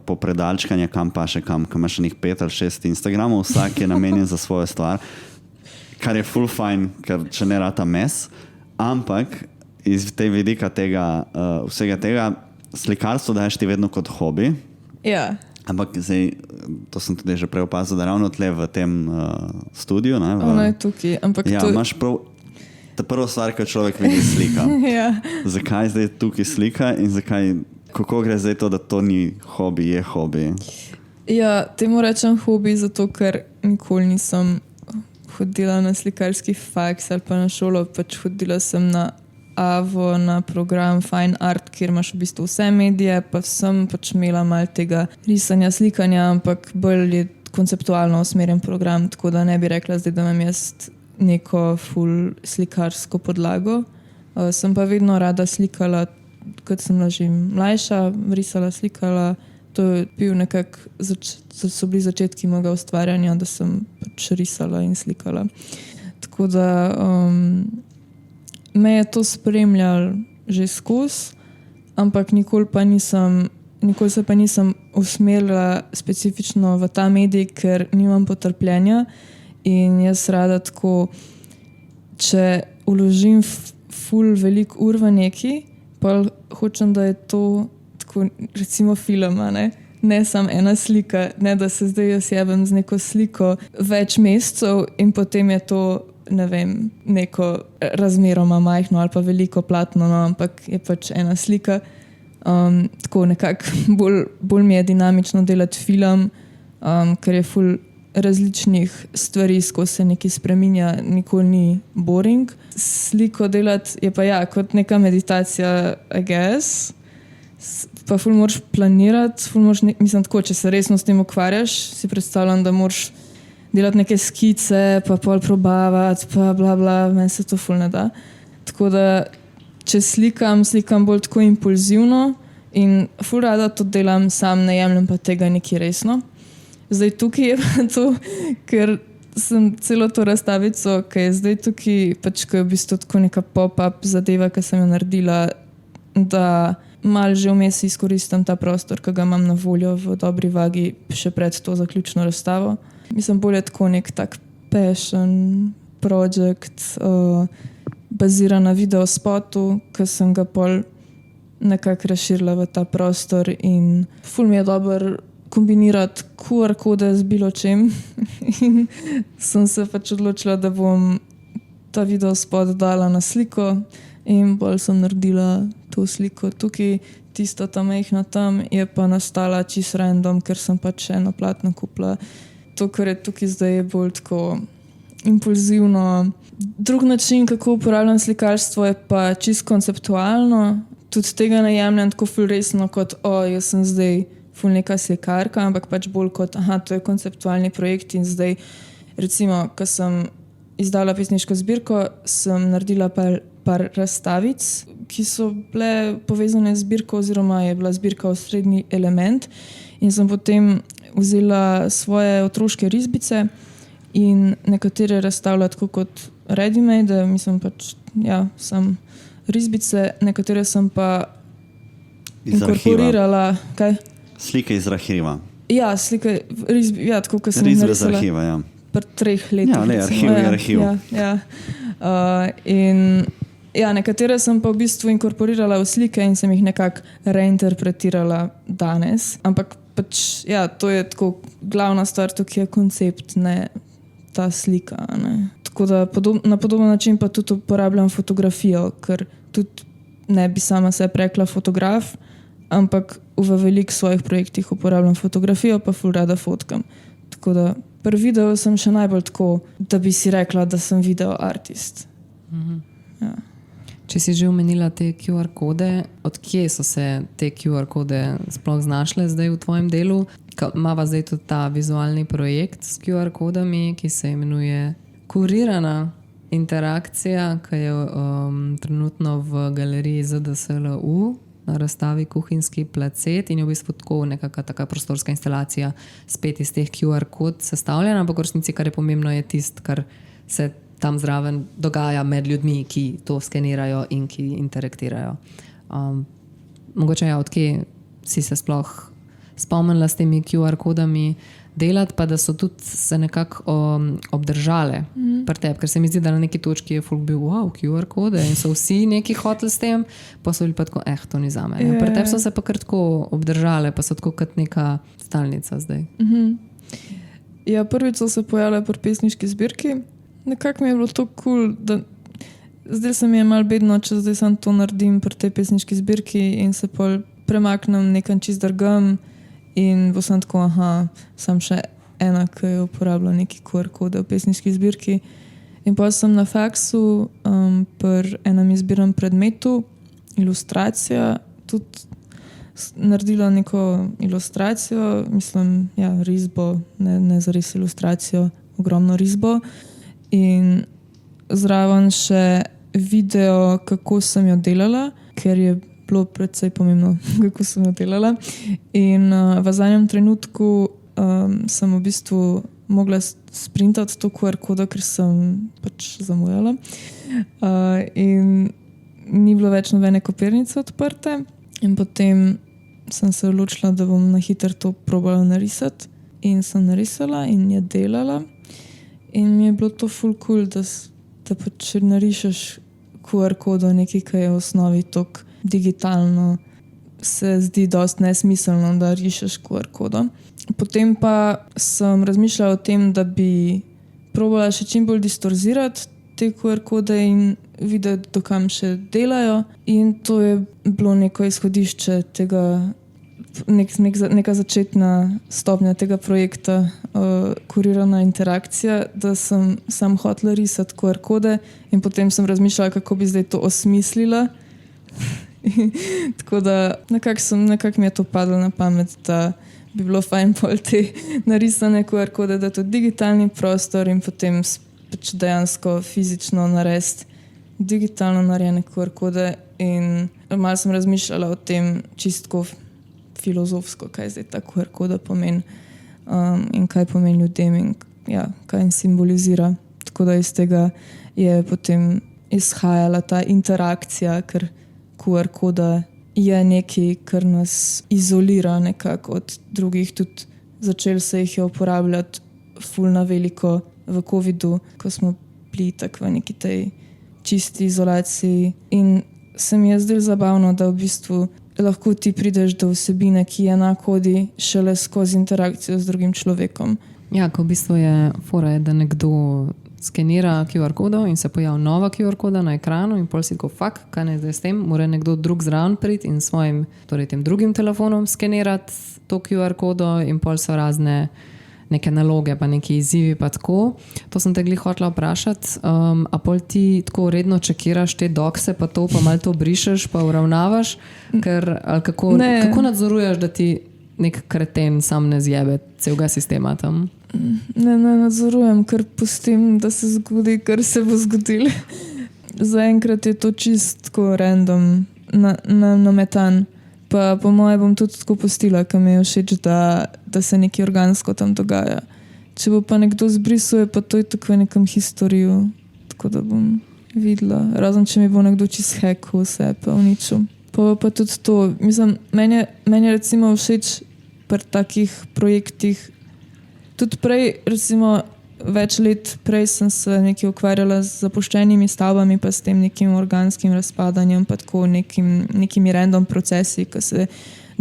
popredalčkanja, kam pa še kam, kam imaš nek 5 ali 6 Instagramov, vsak je namenjen za svojo stvar, kar je full fine, ker če ne rata mes, ampak iz te vidika tega, vsega tega, slikarstvo daješ ti vedno kot hobi, Ja. ampak zdaj, to sem tudi že prej opazil, da ravno tle v tem studiu, ne, Ona je tukaj, ampak ja, to... imaš prav, ta prva stvar, ko človek vidi slika. Ja. Zakaj zdaj tukaj slika in zakaj, kako gre zdaj to, da to ni hobi, je hobi? Ja, temu rečem hobi, zato ker nikoli nisem hodila na slikarski faks ali pa na šolo, pač hodila sem na AVO, na program Fine Art, kjer imaš v bistvu vse medije, pa sem pač imela malo tega risanja, slikanja, ampak bolj je konceptualno usmerjen program, tako da ne bi rekla zdaj, da imam jaz neko full slikarsko podlago. Sem pa vedno rada slikala, kot sem bila že mlajša, risala, slikala. To je bil nekako, so bili začetki mojega ustvarjanja, da sem pač risala in slikala. Tako da me je to spremljalo že skozi, ampak nikoli se pa nisem usmerila specifično v ta medij, ker nimam potrpljenja in jaz rada tako, če vložim ful veliko ur v neki, pa hočem, da je to tako, recimo film, a ne? ne samo ena slika, ne da se zdaj jaz jebem z neko sliko več mesecev in potem je to, ne vem, neko razmeroma majhno ali pa veliko platno, no, ampak je pač ena slika. Tako nekako bolj mi je dinamično delati film, ker je ful različnih stvari, skozi se nekaj spreminja, nikoli ni boring. Sliko delati je pa kot neka meditacija, I guess. Pa ful moraš planirati, mislim tako, če se resno s tem ukvarjaš, si predstavljam, da moraš delati neke skice, pa pol probavati, pa bla bla, meni se to ful ne da. Tako da, če slikam bolj tako impulzivno in ful rada to delam sam, ne jemljem pa tega neki resno. Zdaj tukaj je pa to, ker sem celo to razstavico, ki je zdaj tukaj, pač ko je v bistvu tako neka pop-up zadeva, ki sem jo naredila, da malo že vmes izkoristim ta prostor, ki ga imam na voljo v dobri vagi še pred to zaključno razstavo. Mislim, bolj je tako nek tak passion project, bazira na videospotu, ki sem ga pol nekako razširila v ta prostor in ful mi je dober kombinirati QR kode z bilo čem in sem se pač odločila, da bom ta videospot dala na sliko in bolj sem naredila to sliko tukaj, tista ta majhna tam je pa nastala čist random, ker sem pač eno platno kupila. To, kar je tukaj zdaj, je bolj tako impulzivno. Drug način, kako uporabljam slikarstvo, je pa čist konceptualno. Tudi tega ne jemljem tako ful resno kot, jaz sem zdaj ful neka slikarka, ampak pač bolj kot, to je konceptualni projekt in zdaj, recimo, ko sem izdala pesniško zbirko, sem naredila par razstavic, ki so bile povezane z zbirko oziroma je bila zbirka osrednji element in sem potem vzela svoje otroške risbice in nekatere razstavila tako kot ready-made, mislim pač, sem risbice, nekatere sem pa inkorporirala. Kaj? Slike iz arhiva. Ja, slike, tako kot sem Risbe z narisala. arhiva, ja. Pri 3 letih. Ja, ne, arhiv je arhiv. In nekatere sem pa v bistvu inkorporirala v slike in sem jih nekako reinterpretirala danes. Ampak pač, to je tako glavna stvar, tukaj je koncept, ne ta slika. Ne. Tako da na podoben način pa tudi uporabljam fotografijo, ker tudi ne bi sama se rekla fotograf, ampak v veliko svojih projektih uporabljam fotografijo, pa ful rada fotkam. Tako da pri videu sem še najbolj tako, da bi si rekla, da sem video artist. Ja. Če si že omenila te QR kode, odkje so se te QR kode sploh znašle zdaj v tvojem delu? Imava zdaj tudi ta vizualni projekt s QR kodami, ki se imenuje Kurirana interakcija, ki je trenutno v galeriji ZDSLU na razstavi Kuhinjski placet in je v bistvu tako nekaka taka prostorska instalacija spet iz teh QR kod sestavljena, ampak v resnici, kar je pomembno, je tisto, kar se tam zraven dogaja med ljudmi, ki to skenirajo in ki interaktirajo. Mogoče odkje si se sploh spomnila s temi QR kodami delati, pa da so tudi se nekako obdržale pri tebi, ker se mi zdi, da na neki točki je folk bil, QR kode in so vsi neki hoteli s tem, pa so bili pa tako, to ni zame. Pri tebi so se pa kar tako obdržale, pa so tako kot neka stalnica zdaj. Ja, prvič so se pojavile pri pesniški zbirki. Nekako mi je bilo to cool, da zdaj se mi je malo bedno, če zdaj sem to naredim pri tej pesniški zbirki in se pol premaknem nekam čist drugam in bo sem tako, sem še ena, ki je uporabila neki QR kode v pesniški zbirki. In pa sem na faksu pri enem izbirnem predmetu, ilustracija, tudi naredila neko ilustracijo, mislim, risbo, ne zares ilustracijo, ogromno risbo. In zraven še video, kako sem jo delala, ker je bilo predvsej pomembno, kako sem jo delala. In v zadnjem trenutku sem v bistvu mogla sprintati to QR kodo, ker sem pač zamujala. In ni bilo več nobene kopirnice odprte. In potem sem se odločila, da bom na hitro to probala narisati. In sem narisala in je delala. In mi je bilo to ful cool, da pač narišeš QR kodo nekaj, ki je v osnovi tok digitalno. se zdi dosti nesmiselno, da rišeš QR kodo. Potem pa sem razmišljala o tem, da bi probala še čim bolj distorzirati te QR kode in videti, do kam še delajo. In to je bilo neko izhodišče tega, neka začetna stopnja tega projekta, kurirana interakcija, da sem sam hotela risati QR kode in potem sem razmišljala, kako bi zdaj to osmislila. Tako da nekako mi je to padlo na pamet, da bi bilo fajn pol te narisane QR kode, da je to digitalni prostor in potem pač dejansko fizično narediti digitalno narejene QR kode. In malo sem razmišljala o tem čistko filozofsko, kaj zdaj ta QR koda pomeni in kaj pomeni ljudem in kaj jim simbolizira. Tako da iz tega je potem izhajala ta interakcija, ker QR koda je nekaj, kar nas izolira nekako od drugih. Tudi začeli se jih je uporabljati ful na veliko v covidu, ko smo bili tako v neki tej čisti izolaciji. In se mi je zdelo zabavno, da v bistvu lahko ti prideš do vsebine, ki je na kodi, šele skozi interakcijo z drugim človekom. Ja, ko v bistvu je fora, da nekdo skenira QR kodo in se pojavi nova QR koda na ekranu in pol si tako, kaj ne zdaj s tem, mora nekdo drug zraven priti in svojim, torej tem drugim telefonom skenirati to QR kodo in pol so razne neke naloge, pa neki izzivi, pa tako. To sem te glih hotela vprašati. A pol ti tako redno čekiraš te dokse, pa to, pa malo to brišeš, pa uravnavaš? Kako nadzoruješ, da ti nek kreten sam ne zjebe celega sistema tam? Ne nadzorujem, ker pustim, da se zgodi, kar se bo zgodilo. Zaenkrat je to čistko random, nametan. Pa po moje bom tudi tako pustila, ker mi je všeč, da se nekaj organsko tam dogaja. Če bo pa nekdo zbrisuje, pa to je tako v nekem historiju, tako da bom videla. Razen, če mi bo nekdo čist hackal vse, pa uničil. Pa tudi to, mislim, meni je recimo všeč pri takih projektih. Tudi prej, recimo več let prej sem se nekaj ukvarjala z zapuščenimi stavbami, pa s tem nekim organskim razpadanjem, pa tako nekimi random procesi, ki se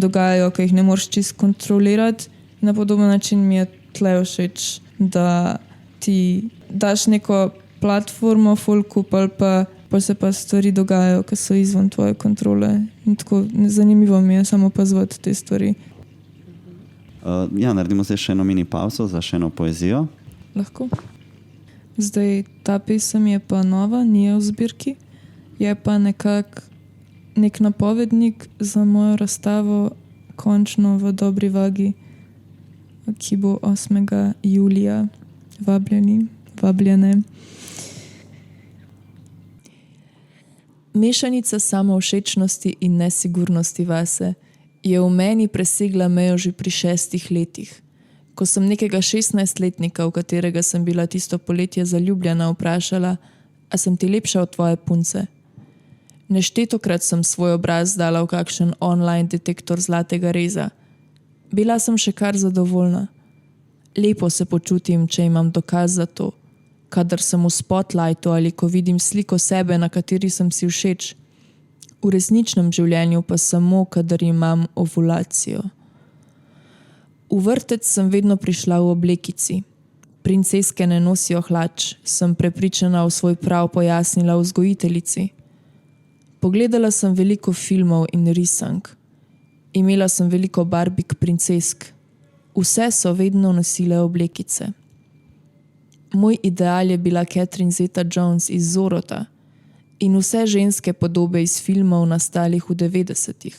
dogajajo, ki jih ne moreš čisto kontrolirati. Na podoben način mi je tle všeč, da ti daš neko platformo, folku, pa se pa stvari dogajajo, ki so izven tvoje kontrole. In tako zanimivo mi je samo opazovati te stvari. Naredimo zdaj še eno mini pauzo za še eno poezijo. Lahko. Zdaj, ta pesem je pa nova, ni v zbirki. Je pa nek napovednik za mojo razstavo končno v Dobri vagi, ki bo 8. julija. Vabljene. Mešanica samovšečnosti in nesigurnosti vase je v meni presegla mejo že pri 6 letih. Ko sem nekega 16-letnika, v katerega sem bila tisto poletje zaljubljena, vprašala, a sem ti lepša od tvoje punce. Neštetokrat sem svoj obraz dala v kakšen online detektor zlatega reza. Bila sem še kar zadovoljna. Lepo se počutim, če imam dokaz za to. Kadar sem v spotlightu ali ko vidim sliko sebe, na kateri sem si všeč. V resničnem življenju pa samo, kadar imam ovulacijo. V vrtec sem vedno prišla v oblekici. Princeske ne nosijo hlač, sem prepričana v svoj prav pojasnila vzgojiteljici. Pogledala sem veliko filmov in risank. Imela sem veliko barbik princesk. Vse so vedno nosile oblekice. Moj ideal je bila Catherine Zeta-Jones iz Zorota in vse ženske podobe iz filmov nastalih v 90-ih,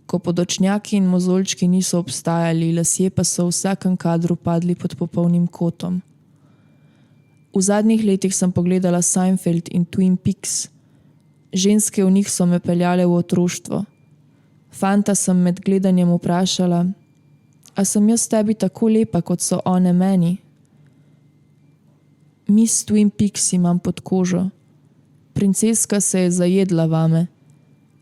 ko podočnjaki in mozoljčki niso obstajali, lasje pa so v vsakem kadru padli pod popolnim kotom. V zadnjih letih sem pogledala Seinfeld in Twin Peaks. Ženske v njih so me peljale v otroštvo. Fanta sem med gledanjem vprašala, a sem jaz tebi tako lepa, kot so one meni? Miss Twin Peaks imam pod kožo. Princeska se je zajedla vame.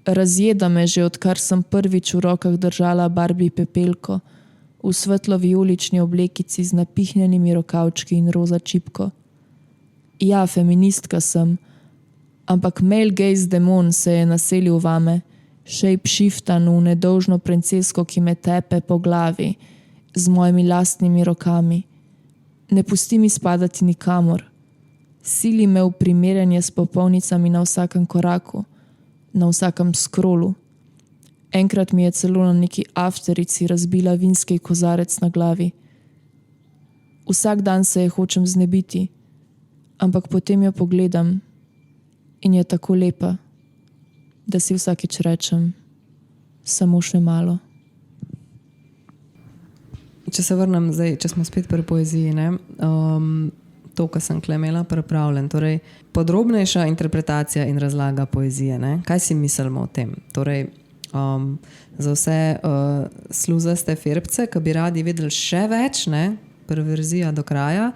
Razjeda me že, odkar sem prvič v rokah držala Barbie pepelko v svetlo-vijolični oblekici z napihnjenimi rokavčki in roza čipko. Ja, feministka sem, ampak male gaze demon se je naselil vame shapeshiftan v nedolžno princesko, ki me tepe po glavi z mojimi lastnimi rokami. Ne pusti mi spadati nikamor. Sili me v primerjanje s popolnicami na vsakem koraku, na vsakem scrollu. Enkrat mi je celo na neki afterici razbila vinski kozarec na glavi. Vsak dan se je hočem znebiti, ampak potem jo pogledam in je tako lepa, da si vsakič rečem, samo še malo. Če se vrnem zdaj, če smo spet pri poeziji, ne, to, kar sem imela pripravljen, torej podrobnejša interpretacija in razlaga poezije. Ne? Kaj si mislimo o tem? Torej, za vse sluzaste ferbce, ki bi radi vedeli še več, ne? Perverzija do kraja.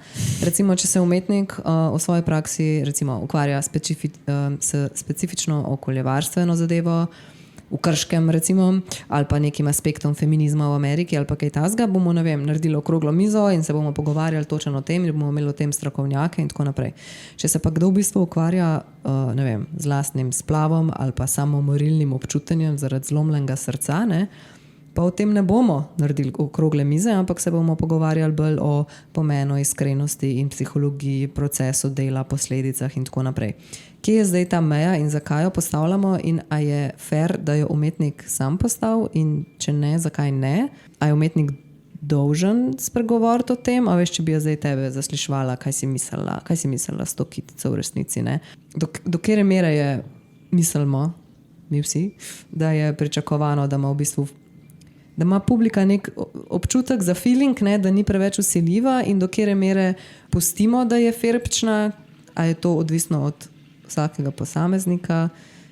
Recimo, če se umetnik v svoji praksi recimo, ukvarja s specifično okoljevarstveno zadevo, v Krškem recimo, ali pa nekim aspektom feminizma v Ameriki ali pa kaj tasga, bomo, ne vem, naredili okroglo mizo in se bomo pogovarjali točno o tem in bomo imeli o tem strokovnjake in tako naprej. Če se pa kdo v bistvu ukvarja ne vem, z lastnim splavom ali pa samomorilnim občutenjem zaradi zlomljenega srca, ne, pa o tem ne bomo naredili okrogle mize, ampak se bomo pogovarjali bolj o pomenu iskrenosti in psihologiji, procesu dela, posledicah in tako naprej. Kje je zdaj ta meja in zakaj jo postavljamo in a je fair, da jo umetnik sam postav in če ne, zakaj ne? A je umetnik dolžen spregovoriti o tem, a veš, če bi jo zdaj tebe zaslišvala, kaj si mislila s to kitico v resnici, ne? Do kere mere je, mislimo, mi vsi, da je pričakovano, da ima v bistvu da ima publika nek občutek za feeling, ne, da ni preveč vsiljiva in do kere mere pustimo, da je ferbčna, a je to odvisno od vsakega posameznika,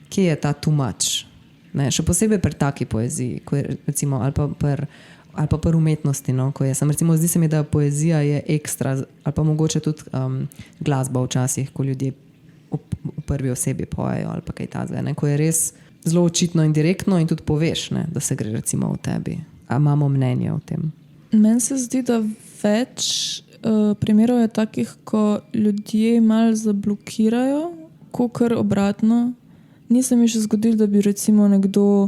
kje je ta too much. Ne, še posebej pri taki poeziji, ko je, recimo, ali pa pri umetnosti, no, ko je. Recimo, zdi se mi, da poezija je ekstra, ali pa mogoče tudi glasba včasih, ko ljudje v prvi osebi pojejo ali pa kaj takega, ko je res zelo očitno in direktno in tudi poveš, ne, da se gre recimo v tebi. A imamo mnenje o tem? Meni se zdi, da več primerov je takih, ko ljudje malo zablokirajo, kakor obratno. Ni se mi še zgodilo, da bi recimo nekdo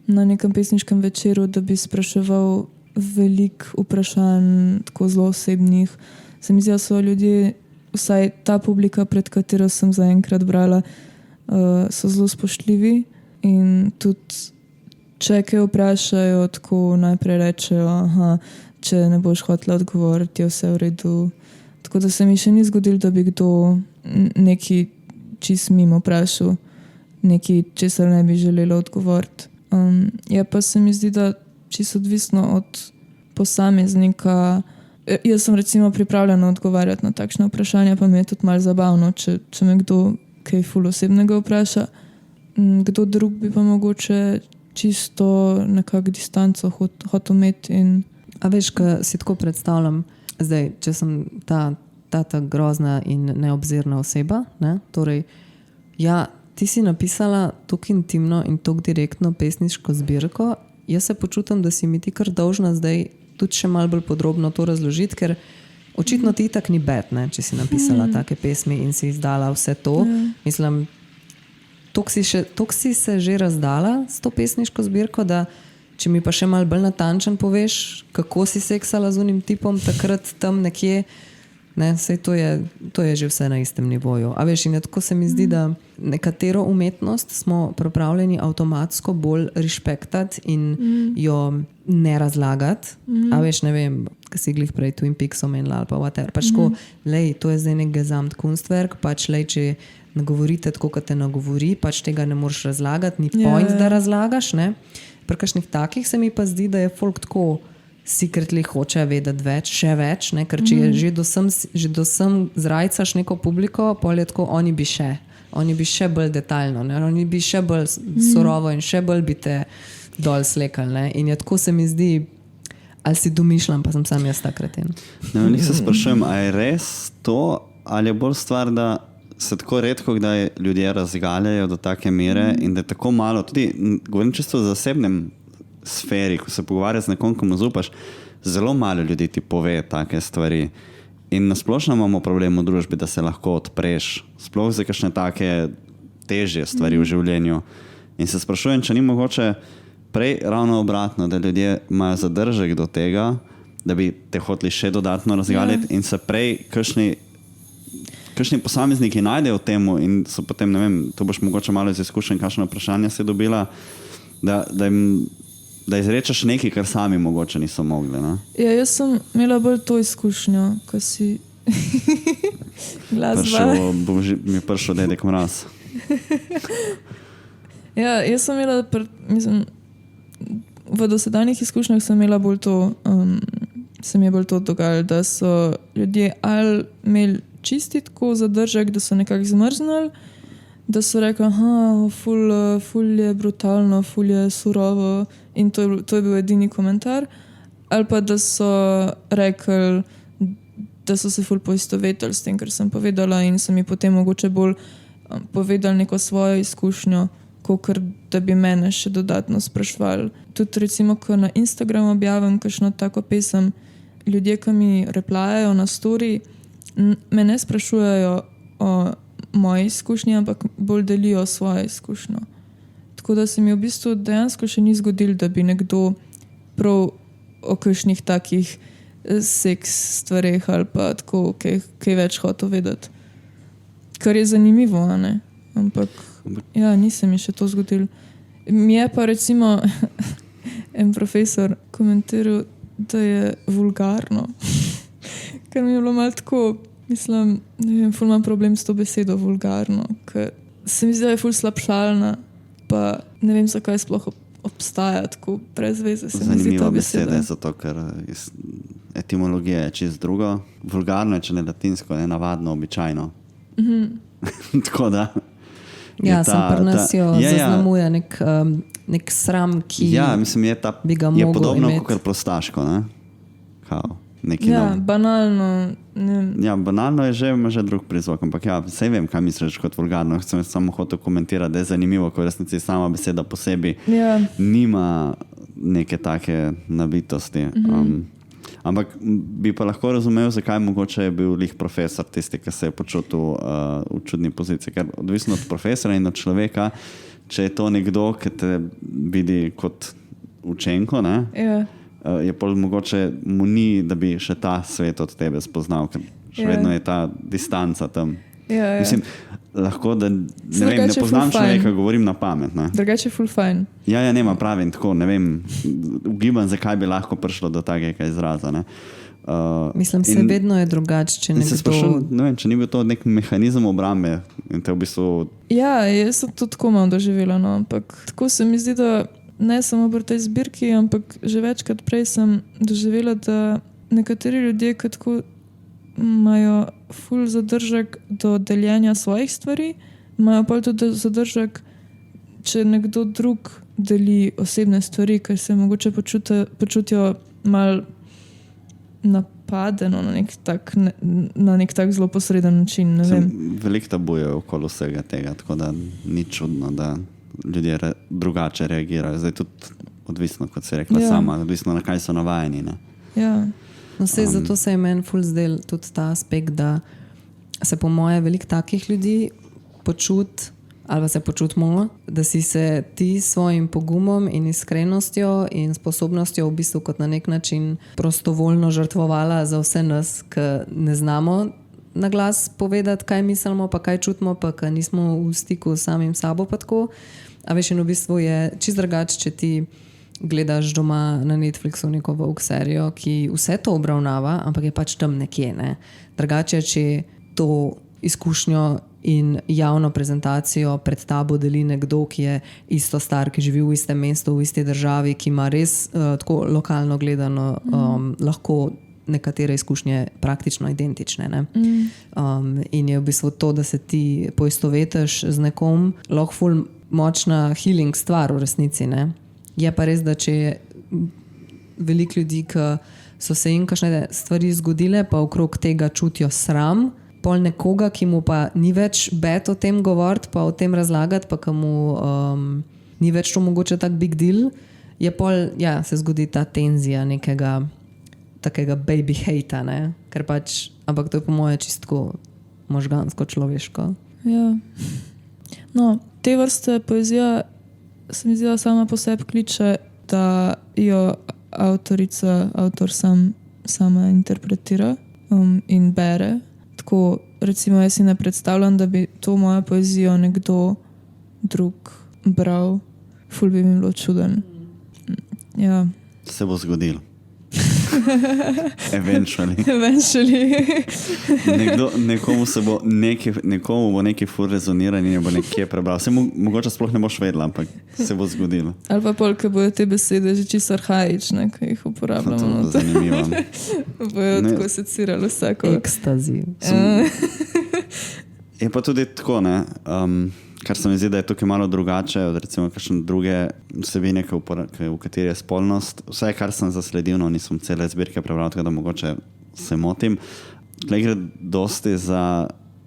na nekem pesniškem večeru, da bi spraševal veliko vprašanj, tako zelo osebnih. Se mi zdi, da so ljudje, vsaj ta publika, pred katero sem zaenkrat brala, so zelo spoštljivi. In tudi, če kaj vprašajo, tako najprej rečejo, če ne boš hotela odgovoriti, je vse v redu. Tako da se mi še ni zgodilo, da bi kdo neki čist mimo vprašal, neki, česar ne bi želela odgovoriti. Ja, pa se mi zdi, da čisto odvisno od posameznika. Jaz sem recimo pripravljena odgovarjati na takšne vprašanja, pa mi je tudi malo zabavno, če me kdo kaj ful osebnega vpraša. Kdo drug bi pa mogoče čisto nekako distanco hotel imeti. A veš, ko si tako predstavljam, zdaj, če sem ta grozna in neobzirna oseba, ne? Torej, ja, ti si napisala tako intimno in tako direktno pesniško zbirko, jaz se počutim, da si mi ti kar dolžna zdaj tudi še malo bolj podrobno to razložiti, ker očitno ti tak ni bed, ne? Če si napisala take pesmi in si izdala vse to. Mislim, toliko si se že razdala s to pesniško zbirko, da če mi pa še malo bolj natančen poveš, kako si seksala z unim tipom takrat tam nekje, ne, sej to je že vse na istem nivoju. A veš, in tako se mi zdi, da nekatero umetnost smo pripravljeni avtomatsko bolj respektati in jo ne razlagati. A veš, ne vem, kaj si glih prej Twin Peaks omenila ali pa whatever. Pač ko, lej, to je zdaj nek Gesamtkunstwerk, pač lej, če ne govorite tako, kot te nagovori, pač tega ne moreš razlagati, ni point, da razlagaš, ne. Pri kakšnih takih se mi pa zdi, da je folk tako secretly hoče vedeti več, še več, ne, ker če že do sem zrajcaš neko publiko, pol je tako, oni bi še bolj detaljno, ne, oni bi še bolj surovo in še bolj bi te dol slekali, ne, in je tako se mi zdi, ali si domišljam, pa sem sam jaz takrat. Ne, nek se sprašujem, a je res to, ali je bolj stvar, da se tako redko, kdaj ljudje razgaljajo do take mere in da je tako malo, tudi govorim čisto v zasebnem sferi, ko se pogovarjaš z nekom, komu zaupaš, zelo malo ljudi ti pove take stvari. In nasplošno imamo problem v družbi, da se lahko odpreš, sploh za kakšne take težje stvari v življenju. In se sprašujem, če ni mogoče prej ravno obratno, da ljudje imajo zadržek do tega, da bi te hoteli še dodatno razgaliti in se prej kakšni posamezniki najdejo v temu in so potem, ne vem, to boš mogoče malo iz izkušenj, kakšno vprašanje si dobila, da izrečeš nekaj, kar sami mogoče niso mogli. Ne? Ja, jaz sem imela bolj to izkušnjo, ko si glasba. Mi je prišel dedek Mraz. Ja, jaz sem imela, v dosedanjih izkušnjah sem imela bolj to, se mi je bolj to dogajalo, da so ljudje ali imeli čisti tako zadržek, da so nekako zmrznili, da so rekli, ful je brutalno, ful je surovo in to je bil edini komentar, ali pa da so rekli, da so se ful poistovetili s tem, kar sem povedala in so mi potem mogoče bolj povedali neko svojo izkušnjo, kakor da bi mene še dodatno sprašvali. Tudi recimo, ko na Instagramu objavim kakšno tako pesem, ljudje, ki mi replajajo na story, me ne sprašujejo o moji izkušnji, ampak bolj delijo svojo izkušnjo. Tako da se mi v bistvu dejansko še ni zgodilo, da bi nekdo prav o kakšnih takih seks stvareh ali pa tako kaj več hotel vedeti. Kar je zanimivo, a ne? Ampak ja, nisem mi še to zgodilo. Mi je pa recimo en profesor komentiral, da je vulgarno. Ker mi je bilo malo tako, mislim, ne vem, ful imam problem s to besedo vulgarno, ker se mi zdi, da je ful slabšalna, pa ne vem, zakaj sploh obstaja tako brez veze. Zanimiva beseda je zato, ker etimologija je čist drugo. Vulgarno je, če ne latinsko, ne navadno, običajno. Tako da ja, sem pri nas jo zaznamuje nek sram, ki mislim, bi ga je mogel podobno imeti. kot prostaško, ne? Kao, banalno. Ne. Ja, banalno je ima že drug prizvok, ampak ja, sej vem, kaj misliš kot vulgarno. Sem samo hotel komentirati, da je zanimivo, ko v resnici sama beseda po sebi nima neke take nabitosti. Ampak bi pa lahko razumel, zakaj mogoče je bil lih profesor tisti, ki se je počutil v čudni poziciji. Ker odvisno od profesora in od človeka, če je to nekdo, ki te vidi kot učenko, ne, je pol mogoče mu ni, da bi še ta svet od tebe spoznal, ker še vedno je ta distanca tam. Mislim, lahko, da ne poznam človeka, govorim na pamet. Ne? Drugače je ful fajn. Ja, nema pravim tako, ne vem, ugibam, zakaj bi lahko prišlo do takega izraza. Ne? Mislim, vedno je drugače, če če ni bil to nek mehanizem obrambe in te v bistvu... Ja, jaz sem to tako malo doživela, no, ampak tako se mi zdi, da ne samo pri tej zbirki, ampak že večkrat prej sem doživela, da nekateri ljudje, ki tako imajo ful zadržek do deljenja svojih stvari, imajo pa tudi zadržek, če nekdo drug deli osebne stvari, ker se mogoče počutijo malo napadeno na nek tak zelo posreden način. Veliko tabujev okoli vsega tega, tako da ni čudno, da ljudje drugače reagirajo. Zdaj tudi odvisno, kot si rekla sama, odvisno na kaj so navajeni. Ne? Ja. No, zato se je meni ful zdel tudi ta aspekt, da se po moje veliko takih ljudi počuti, ali pa se počutimo, da si se ti s svojim pogumom in iskrenostjo in sposobnostjo v bistvu kot na nek način prostovoljno žrtvovala za vse nas, ki ne znamo na glas povedati, kaj mislimo, pa kaj čutimo, pa kaj nismo v stiku s samim sabo pa tako. A veš, in v bistvu je čist drugače, če ti gledaš doma na Netflixu neko Vogue serijo, ki vse to obravnava, ampak je pač tam nekje. Ne? Drugače, če to izkušnjo in javno prezentacijo pred tabo deli nekdo, ki je isto star, ki živi v istem mestu, v isti državi, ki ima res tako lokalno gledano lahko nekatere izkušnje praktično identične. Ne? In je v bistvu to, da se ti poistovetiš z nekom, lahko ful močna healing stvar v resnici. Ne? Je pa res, da če je veliko ljudi, ki so se jim kakšne stvari zgodile, pa okrog tega čutijo sram, pol nekoga, ki mu pa ni več bed o tem govoriti, pa o tem razlagati, pa ki mu ni več to mogoče tak big deal, je pol, se zgodi ta tenzija nekega takega baby hate, ne? Ker pač, ampak to je po moje čistko možgansko, človeško. Ja. No, te vrste poezija se mi zdi, da sama po sebi kliče, da jo avtor sama interpretira in bere. Tako, recimo, jaz si ne predstavljam, da bi to mojo poezijo nekdo drug bral. Ful bi mi bilo čuden. Ja. Se bo zgodilo. Eventually. Nekomu bo nekaj ful rezoniran in bo nekje prebral. Se mogoče sploh ne boš vedela, ampak se bo zgodilo. Ali pa polk bojo te besede že čisto arhaične, ki jih uporabljamo. To bo zanimivo. Bojo tako secirali vsako. Ekstazi. Je pa tudi tako, ne, kar se mi zdi, da je tukaj malo drugače od recimo kakšne druge vsebine, v kateri je spolnost. Vse, kar sem zasledil, no, nisem cele zbirke prebral, tako da mogoče se motim. Tukaj gre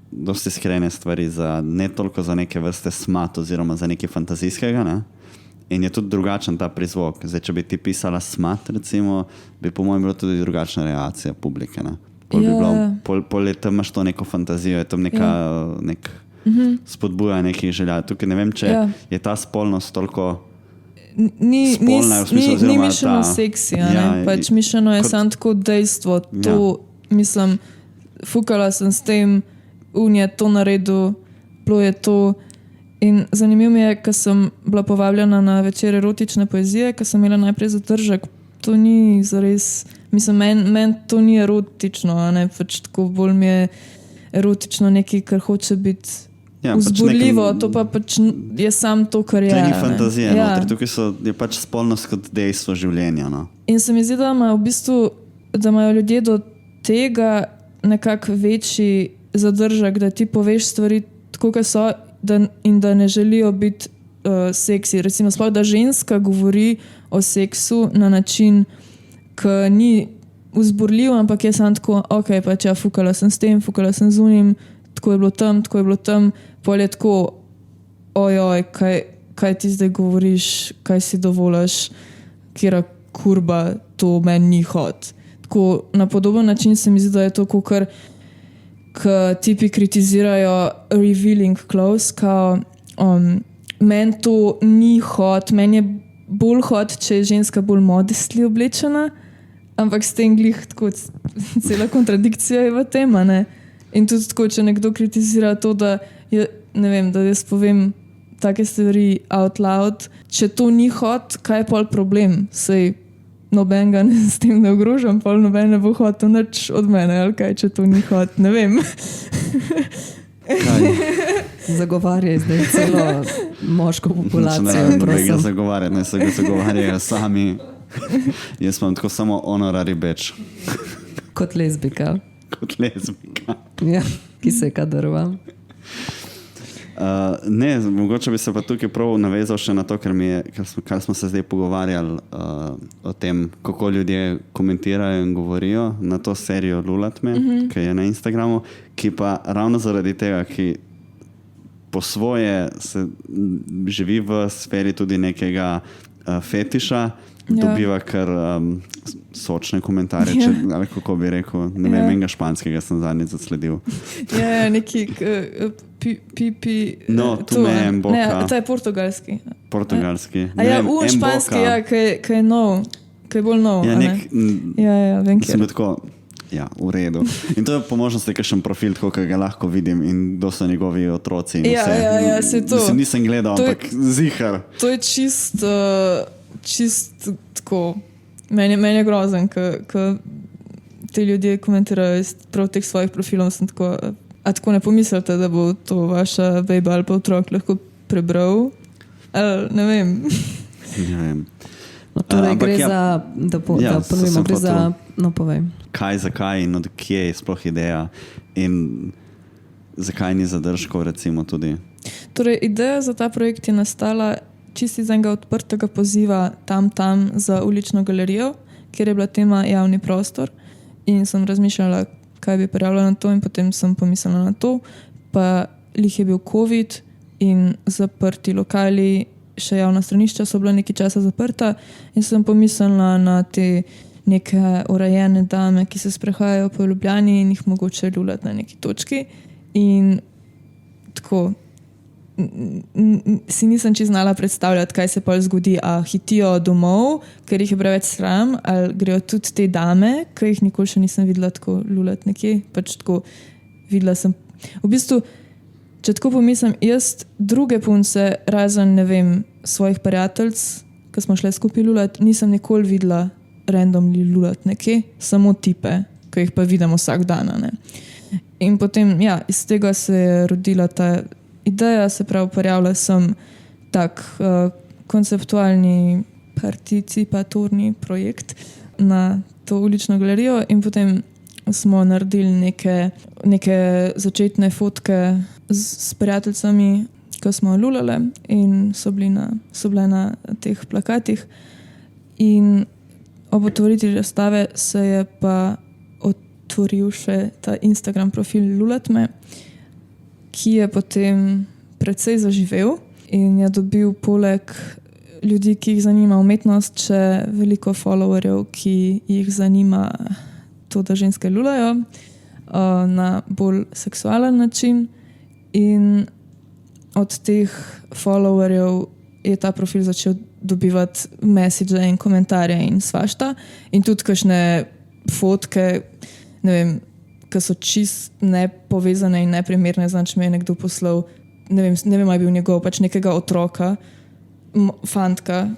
dosti skrajne stvari, ne toliko za neke vrste smat oziroma za nekaj fantazijskega, ne? In je tudi drugačen ta prizvok. Zdaj, če bi ti pisala smat, recimo, bi po mojem bilo tudi drugačna reakcija publike, ne? Pol je tam imaš to neko fantazijo, je tam nek spodbuja nekih želja. Tukaj ne vem, če je ta spolnost toliko spolna v smislu, oziroma ni mišljeno seksi, pač mišljeno je samo tako dejstvo. To, mislim, fukala sem s tem, je to naredil, bilo je to. In zanimivo mi je, ko sem bila povabljena na večer erotične poezije, ko sem imela najprej zadržek, to ni zares, mislim, meni to ni erotično, ne, pač tako bolj mi je erotično nekaj, kar hoče biti vzburljivo, to pa pač je sam to, kar je. To je fantazija, tukaj je pač spolnost kot dejstvo življenja. No. In se mi zdi, da imajo v bistvu, da imajo ljudje do tega nekako večji zadržek, da ti poveš stvari tako, kot so, in da ne želijo biti seksi. Recimo, sploh, da ženska govori o seksu na način, ki ni vzburljiv, ampak je samo tako, ok, pač ja, fukala sem s tem, fukala sem z unim, tako je bilo tam, pol je tako, ojoj, kaj ti zdaj govoriš, kaj si dovoliš, kjera kurba, to meni ni hot. Tako, na podoben način se mi zdi, da je to, kar tipi kritizirajo revealing clothes, kao meni to ni hot, meni je bolj hot, če je ženska bolj modestly oblečena, ampak s tem glih tako cela kontradikcija je v tem, ne? In tudi tako, če nekdo kritizira to, da ne vem, da jaz povem take stvari out loud, če to ni hot, kaj je pol problem? Sej noben ga s tem ne ogrožam, pol noben ne bo hotel nič od mene, ali kaj, če to ni hot, ne vem. Kaj? Zagovarjaj zdaj celo moško populacijo. Ne zagovarjaj, ne se ga zagovarjajo sami. Jaz imam tako samo honorary badge. Kot lezbika. Ja, ki se kadrova. Ne, mogoče bi se pa tukaj prav navezal še na to, kar smo se zdaj pogovarjali o tem, kako ljudje komentirajo in govorijo na to serijo Lulatme, ki je na Instagramu, ki pa ravno zaradi tega, ki po svoje se živi v sferi tudi nekega fetiša, dobiva kar sočne komentarje, ali kako bi rekel, ne vem, enega španskega sem zadnjič zasledil. Ja, neki pipi... No, tu me je mboka. Ne, to je portugalski. Portugalski. Španski, ja, ki je nov, ki je bolj nov. Ja, vem, sem bil tako, ja, v redu. In to je po možnosti kakšen profil, tako, ki ga lahko vidim in kdo so njegovi otroci in vse. Ja, se to. Mislim, nisem gledal, ampak zihar. To je čist tako, meni je grozen, ko ti ljudje komentirajo prav teh svojih profilov, sem tako, a tako ne pomislite, da bo to vaša bejba ali pa otrok lahko prebral? Ne vem. Ne vem. No, torej gre za, da ponovimo, gre za, no povej. Kaj, zakaj in od kje je sploh ideja in zakaj ni zadržkov recimo tudi? Torej, ideja za ta projekt je nastala čisto iz enega odprtega poziva tam za ulično galerijo, kjer je bila tema javni prostor in sem razmišljala, kaj bi prijavila na to in potem sem pomislila na to, pa lih je bil COVID in zaprti lokali, še javna stranišča so bila nekaj časa zaprta in sem pomislila na te neke urejene dame, ki se sprehajajo po Ljubljani in jih mogoče lulati na neki točki in tako si nisem čisto znala predstavljati, kaj se pol zgodi, a hitijo domov, ker jih je preveč sram, ali grejo tudi te dame, ki jih nikoli še nisem videla tako lulati nekje. Pač tako videla sem. V bistvu, če tako pomislim, jaz druge punce, razen, ne vem, svojih prijateljc, ki smo šle skupaj lulati, nisem nikoli videla randomly lulati nekje, samo tipe, ki jih pa vidim vsak dan. Ne. In potem, ja, iz tega se je rodila ta ideja, se pravi, prijavila sem tak konceptualni participatorni projekt na to ulično galerijo in potem smo naredili neke začetne fotke s prijateljicami, ko smo lulale in so bile na teh plakatih. In ob otvoritvi razstave se je pa otvoril še ta Instagram profil Lulatme, ki je potem precej zaživel in je dobil poleg ljudi, ki jih zanima umetnost, še veliko followerjev, ki jih zanima to, da ženske lulajo na bolj seksualen način. In od teh followerjev je ta profil začel dobivati message in komentarje in svašta. In tudi kakšne fotke, ne vem, ki so čist nepovezane in neprimerne, znači mi je nekdo poslal, ne vem, je bil njegov, pač nekega otroka, fantka,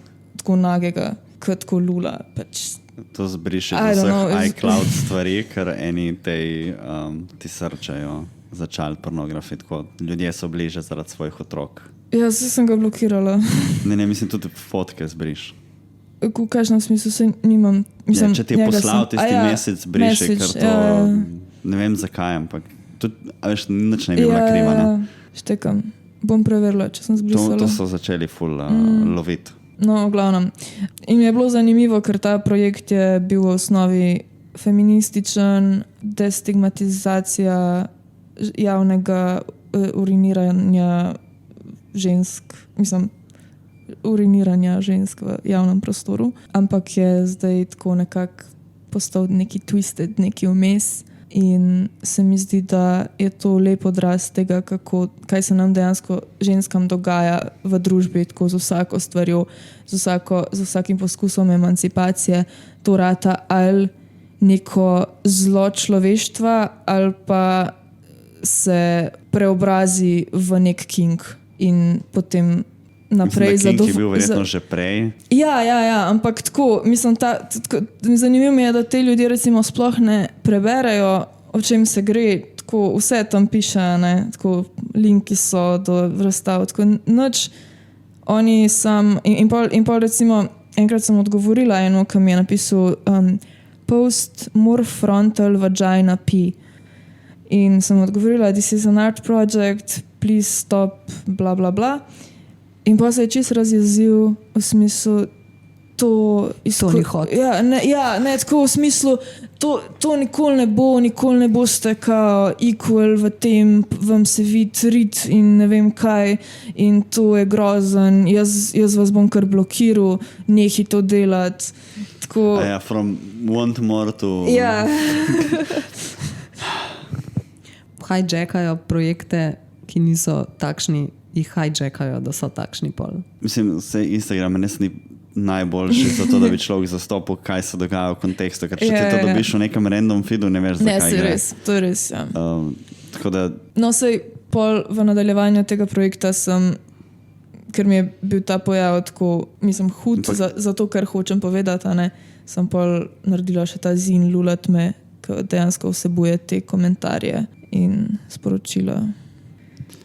tako nagega, kot tako lula. Pač. To zbriše z vseh iCloud stvari, ker eni ti srčajo za child pornography, tako ljudje so bliže zaradi svojih otrok. Ja, sem ga blokirala. Ne, mislim, tudi fotke zbriš. V kakšnem smislu se nimam. Mislim, če ti je poslal tisti mesec, briše, ker to ne vem zakaj, ampak tudi, veš, nič ne bi bila kriva. Ne? Štekam. Bom preverila, če sem zbrisala. To so začeli ful loviti. No, v glavnem. In mi je bilo zanimivo, ker ta projekt je bil v osnovi feminističen, destigmatizacija javnega uriniranja žensk, uriniranja žensk v javnem prostoru, ampak je zdaj tako nekako postal neki twisted, neki vmes in se mi zdi, da je to lep odraz tega, kaj se nam dejansko ženskam dogaja v družbi, tako z vsako stvarjo, z vsakim poskusom emancipacije, to rata ali neko zlo človeštva ali pa se preobrazi v nek king in potem naprej mislim, da King je bil verjetno že prej. Ja, ampak tako, mislim, zanimivo mi je, da te ljudje recimo sploh ne preberejo, o čem se gre, tako vse tam piše, ne, tako linki so do razstav, tako nič, oni sam, in pol recimo, enkrat sem odgovorila eno, ki mi je napisal post more frontal vagina pee. In sem odgovorila, this is an art project, please stop, bla, bla, bla. In pa se je čisto razjezil v smislu, to ni hot. Ne, tako v smislu, to nikoli ne boste kao equal v tem, vam se vidi rit in ne vem kaj in to je grozen, jaz vas bom kar blokiral, nehi to delati. Tako, from want more to... Ja. Hijackajo projekte, ki niso takšni, jih hijackajo, da so takšni pol. Mislim, Instagram res ni najboljši za to, da bi človek zastopil, kaj se dogaja v kontekstu, ker če ti to dobiš v nekem random feedu, ne veš, zakaj gre. To je res, ja. Tako da... No, sej pol v nadaljevanju tega projekta sem, ker mi je bil ta pojav tako, mislim, hud za to, kar hočem povedati, ne, sem pol naredila še ta zin Lulatme, ki dejansko vsebuje te komentarje in sporočila.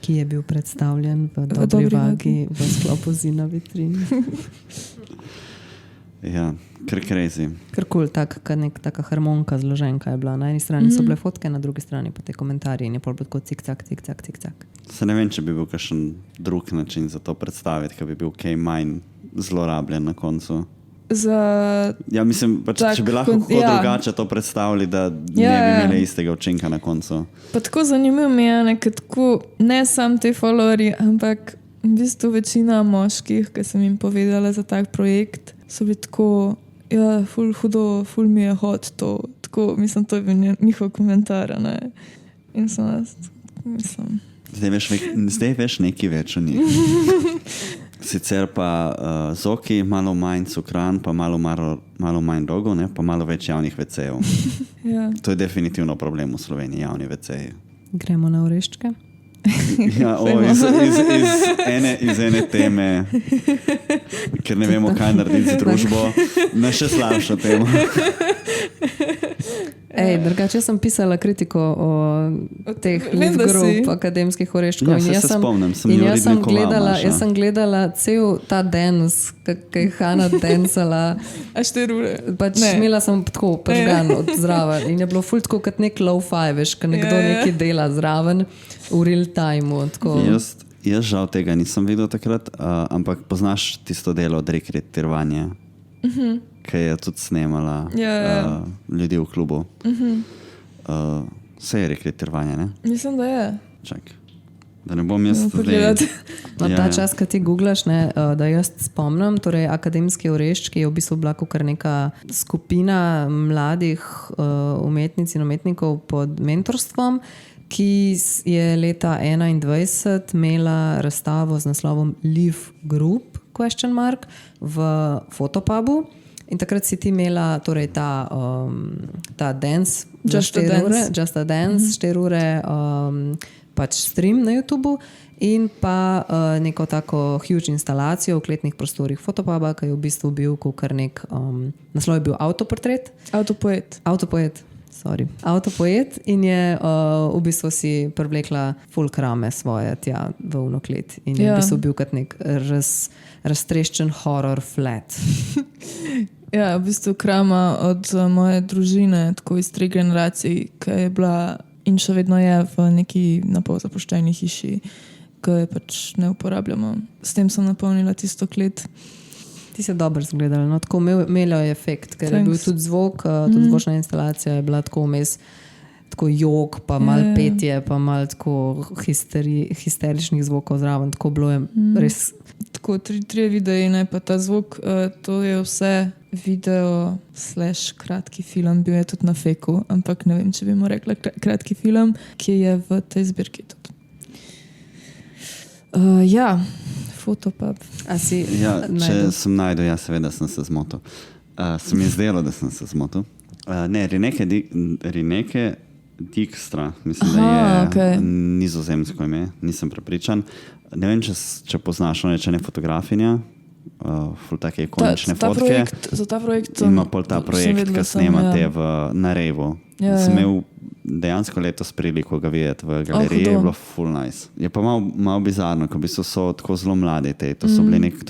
Ki je bil predstavljen v dobri vagi v sklopu Zina vitrini. Ja, kar crazy. Kar cool, taka harmonka zloženka je bila. Na eni strani so bile fotke, na drugi strani pa te komentarji in je pol tako cik-cak. Se ne vem, če bi bil kakšen drug način za to predstaviti, ki bi bil kaj manj zlorabljen na koncu. Ja, mislim, če bi lahko drugače to predstavili, da ne bi imeli istega učinka na koncu. Pa tako zanimivo mi je, ne sam te followerji, ampak v bistvu večina moških, ki sem jim povedala za tak projekt, so bili tako, ja, ful hudo, ful mi je hot to. Tako, mislim, to je bil njihov komentar, ne. In sem mislim... Zdaj veš nekaj več o njih. Sicer pa zoki, malo manj cukran, pa malo manj rogo, ne? Pa malo več javnih vecejev. Ja. To je definitivno problem v Sloveniji, javni veceji. Gremo na oreščke. Ja, iz ene teme, ker ne vemo, kaj narediti z družbo, na še slabšo temo. Drugače sem pisala kritiko o teh grup akademskih oreščkov. Ja, se spomnim, sem in jo jaz sem urednikoval, gledala, Maša. jaz sem gledala cel ta dance, ki je Hana dancala. A 4 ure? Pač imela sem tako pržgan od zraven in je bilo ful tako kot nek low-fi, veš, ko nekdo nekaj dela zraven v real timeu. Jaz žal tega nisem videl takrat, ampak poznaš tisto delo od rekretiranja, ki je tudi snemala ljudi v klubu. Vse je rekretiranje, ne? Mislim, da je. Čak, da ne bom jaz pogledati. No, ta čas, ko ti googlaš, ne, da jaz spomnim, torej akademski oreščki je v bistvu bila kar neka skupina mladih umetnic in umetnikov pod mentorstvom, ki je leta 2021 imela razstavo z naslovom Live Group v Fotopubu. In takrat si ti imela torej ta dance, Just a Dance, 4 ure pač stream na YouTubu in pa neko tako huge instalacijo v kletnih prostorih Fotopuba, ki je v bistvu bil kar nek, naslov je bil Autoportret. Autopoet in je v bistvu si privlekla full krame svoje tja v unoklet in je v bistvu bil kot nek raztreščen horror flat. Ja, v bistvu krama od moje družine, tako iz 3 generacij, ki je bila in še vedno je v neki napol zapuščeni hiši, ki je pač ne uporabljamo. S tem sem napolnila tisto klet. Ti se dobro zgledala, no, tako imelo je efekt, ker je bil tudi zvok, tudi zvočna instalacija je bila tako vmes, tako jog, pa malo petje, pa malo tako histeričnih zvokov zraven, tako bilo je res. Tako 3 videi, ne pa ta zvok, to je vse video / kratki film, bil je tudi na Feku, ampak ne vem, če bi mu rekla kratki film, ki je v tej zbirki tudi. Fotopub. Če sem najdel, seveda sem se zmotil. Se mi je zdelo, da sem se zmotil. Ne, Rineke Dijkstra, mislim, da je nizozemsko ime, nisem prepričan. Ne vem, če poznaš, ona je fotografinja, ful take ikonične fotke. Za ta projekt ima pol ta projekt, ki snema te na Revu. Sem imel dejansko letos priliko ga videti v galeriji, je bilo full nice. Je pa malo bizarno, ko so tako zelo mlade te. To je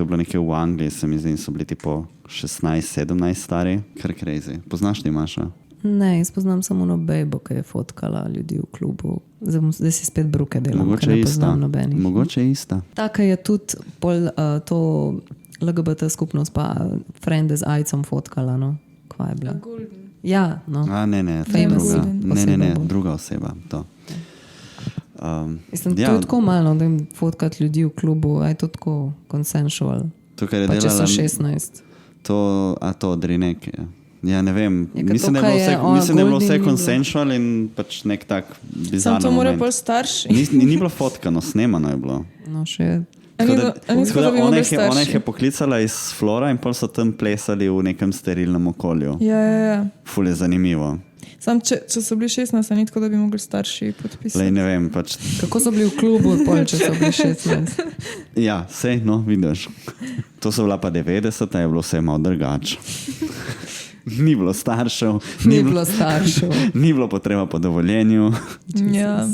bilo nekaj v Angliji, se mi zdi, so bili tipo 16-17 stari, kar crazy. Poznaš ti, Maša? Ne, jaz poznam samo eno bejbo, ki je fotkala ljudi v klubu. Zdaj si spet bruke delam, ker ne poznam nobenih. Mogoče je ista. Taka je tudi to LGBT skupnost pa frende z ajcom fotkala, no. Kva je bila? Golden. Ja, no. Ne, druga oseba. To. To je tako malo, da jim fotkati ljudi v klubu, a je to tako consensual. To, kar je pa delala, če so 16. To od Rineke, Ja, ne vem. Mislim, da je bilo vse consensual in pač nek tak bizarno. Sam to mora bolj starši. Ni bilo fotkano, snemano je bilo. No, še. Ona jih je poklicala iz Flora in pol so tam plesali v nekem sterilnem okolju. Ja. Ful je zanimivo. Sam, če so bili 16, ni tako, da bi mogli starši podpisati. Lej, ne vem, pač. Kako so bili v klubu, če so bili 16? Ja, sej, no, vidiš. To so bila pa 90, je bilo vse malo drugače. Ni bilo staršev. Ni bilo potreba po dovoljenju. Ja.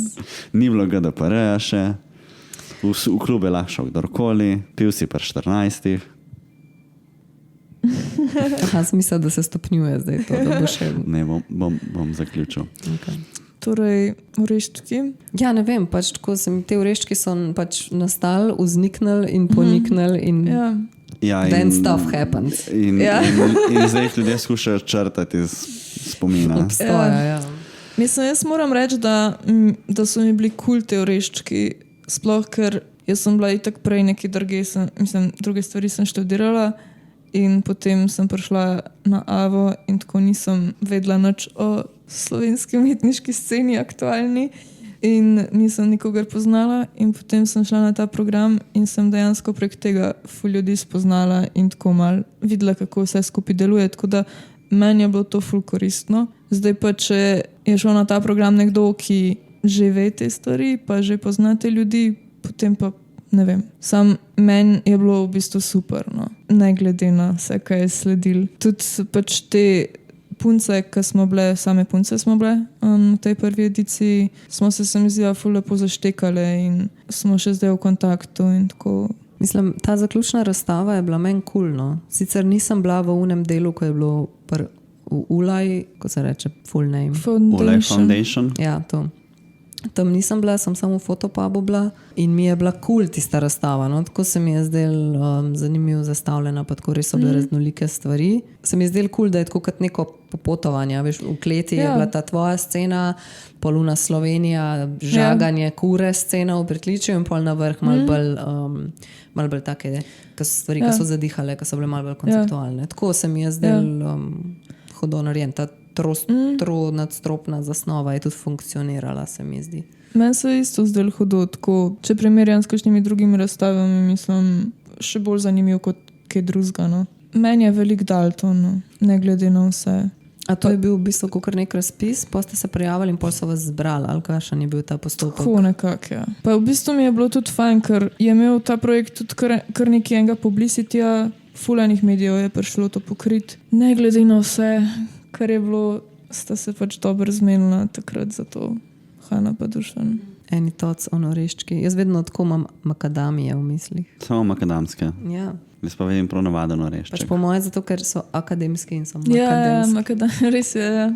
Ni bilo GDPR-ja še. V klub je lahko kdorkoli. Pil si pri 14. Aha, smisel, da se stopnjuje zdaj to, da bo še... Ne, bom zaključil. Okay. Torej, oreščki? Ja, ne vem, pač tako te oreščki so pač nastali, vzniknili in poniknili in... then stuff happens. In zdaj jih ljudje skušajo črtati iz spomina. Obstoja, Mislim, jaz moram reči, da so mi bili cool te oreščki, sploh ker jaz sem bila itak prej neki druge stvari sem študirala in potem sem prišla na AVO in tako nisem vedela nič o slovenski umetniški sceni aktualni. in nisem nikogar poznala in potem sem šla na ta program in sem dejansko prek tega ful ljudi spoznala in tako mal videla, kako vse skupaj deluje, tako da meni je bilo to ful koristno. Zdaj pa, če je šel na ta program nekdo, ki že ve te stvari, pa že poznate ljudi, potem pa ne vem. Sam meni je bilo v bistvu super, no. Ne glede na vse, kaj je sledil. Tudi pač te punce, ki smo bile, same punce smo bile v tej prvi ediciji, smo se mi zdi, ful lepo zaštekale in smo še zdaj v kontaktu in tako. Mislim, ta zaključna razstava je bila meni cool, no. Sicer nisem bila v unem delu, ko je bilo v Ulaj, ko se reče full name. Ulaj Foundation. Ja, to. Tam nisem bila, sem samo v fotopubu bila in mi je bila cool tista razstava. No? Tako se mi je zdel zanimivo zastavljena, pa tako res so bile raznolike stvari. Se mi je zdel cool, da je tako kot neko popotovanje. Veš, v kleti je bila ta tvoja scena, poluna Slovenija, žaganje kure scena v pritličju in pol na vrh malo bolj take stvari, ki so zadihale, ki so bile malo bolj konceptualne. Tako se mi je zdel hudo narejen. Ta nadstropna zasnova je tudi funkcionirala, se mi zdi. Meni se isto zdelo hudo, tako, če primerjam s kakšnimi drugimi razstavami, mislim, še bolj zanimiv kot kaj drugega. No. Meni je veliko dal to, no, ne glede na vse. A to je bil v bistvu kakor nek razpis, pa ste se prijavili in pol so vas zbrali, ali kakšen je bil ta postopek? Tako nekako, ja. Pa v bistvu mi je bilo tudi fajn, ker je imel ta projekt tudi kar nekaj enega publicitija, fulanih medijev je prišlo to pokrit. Ne glede na vse, kar je bilo, sta se pač dobro zmenila takrat za to, Hana pa Dušan. Eni toc, oreščki. Jaz vedno tako imam makadamije v mislih. Samo makadamske. Ja. Jaz pa vidim prav navaden orešček. Pač po moje zato, ker so akademski in so makadamski. Ja, makadamije, res je, ja.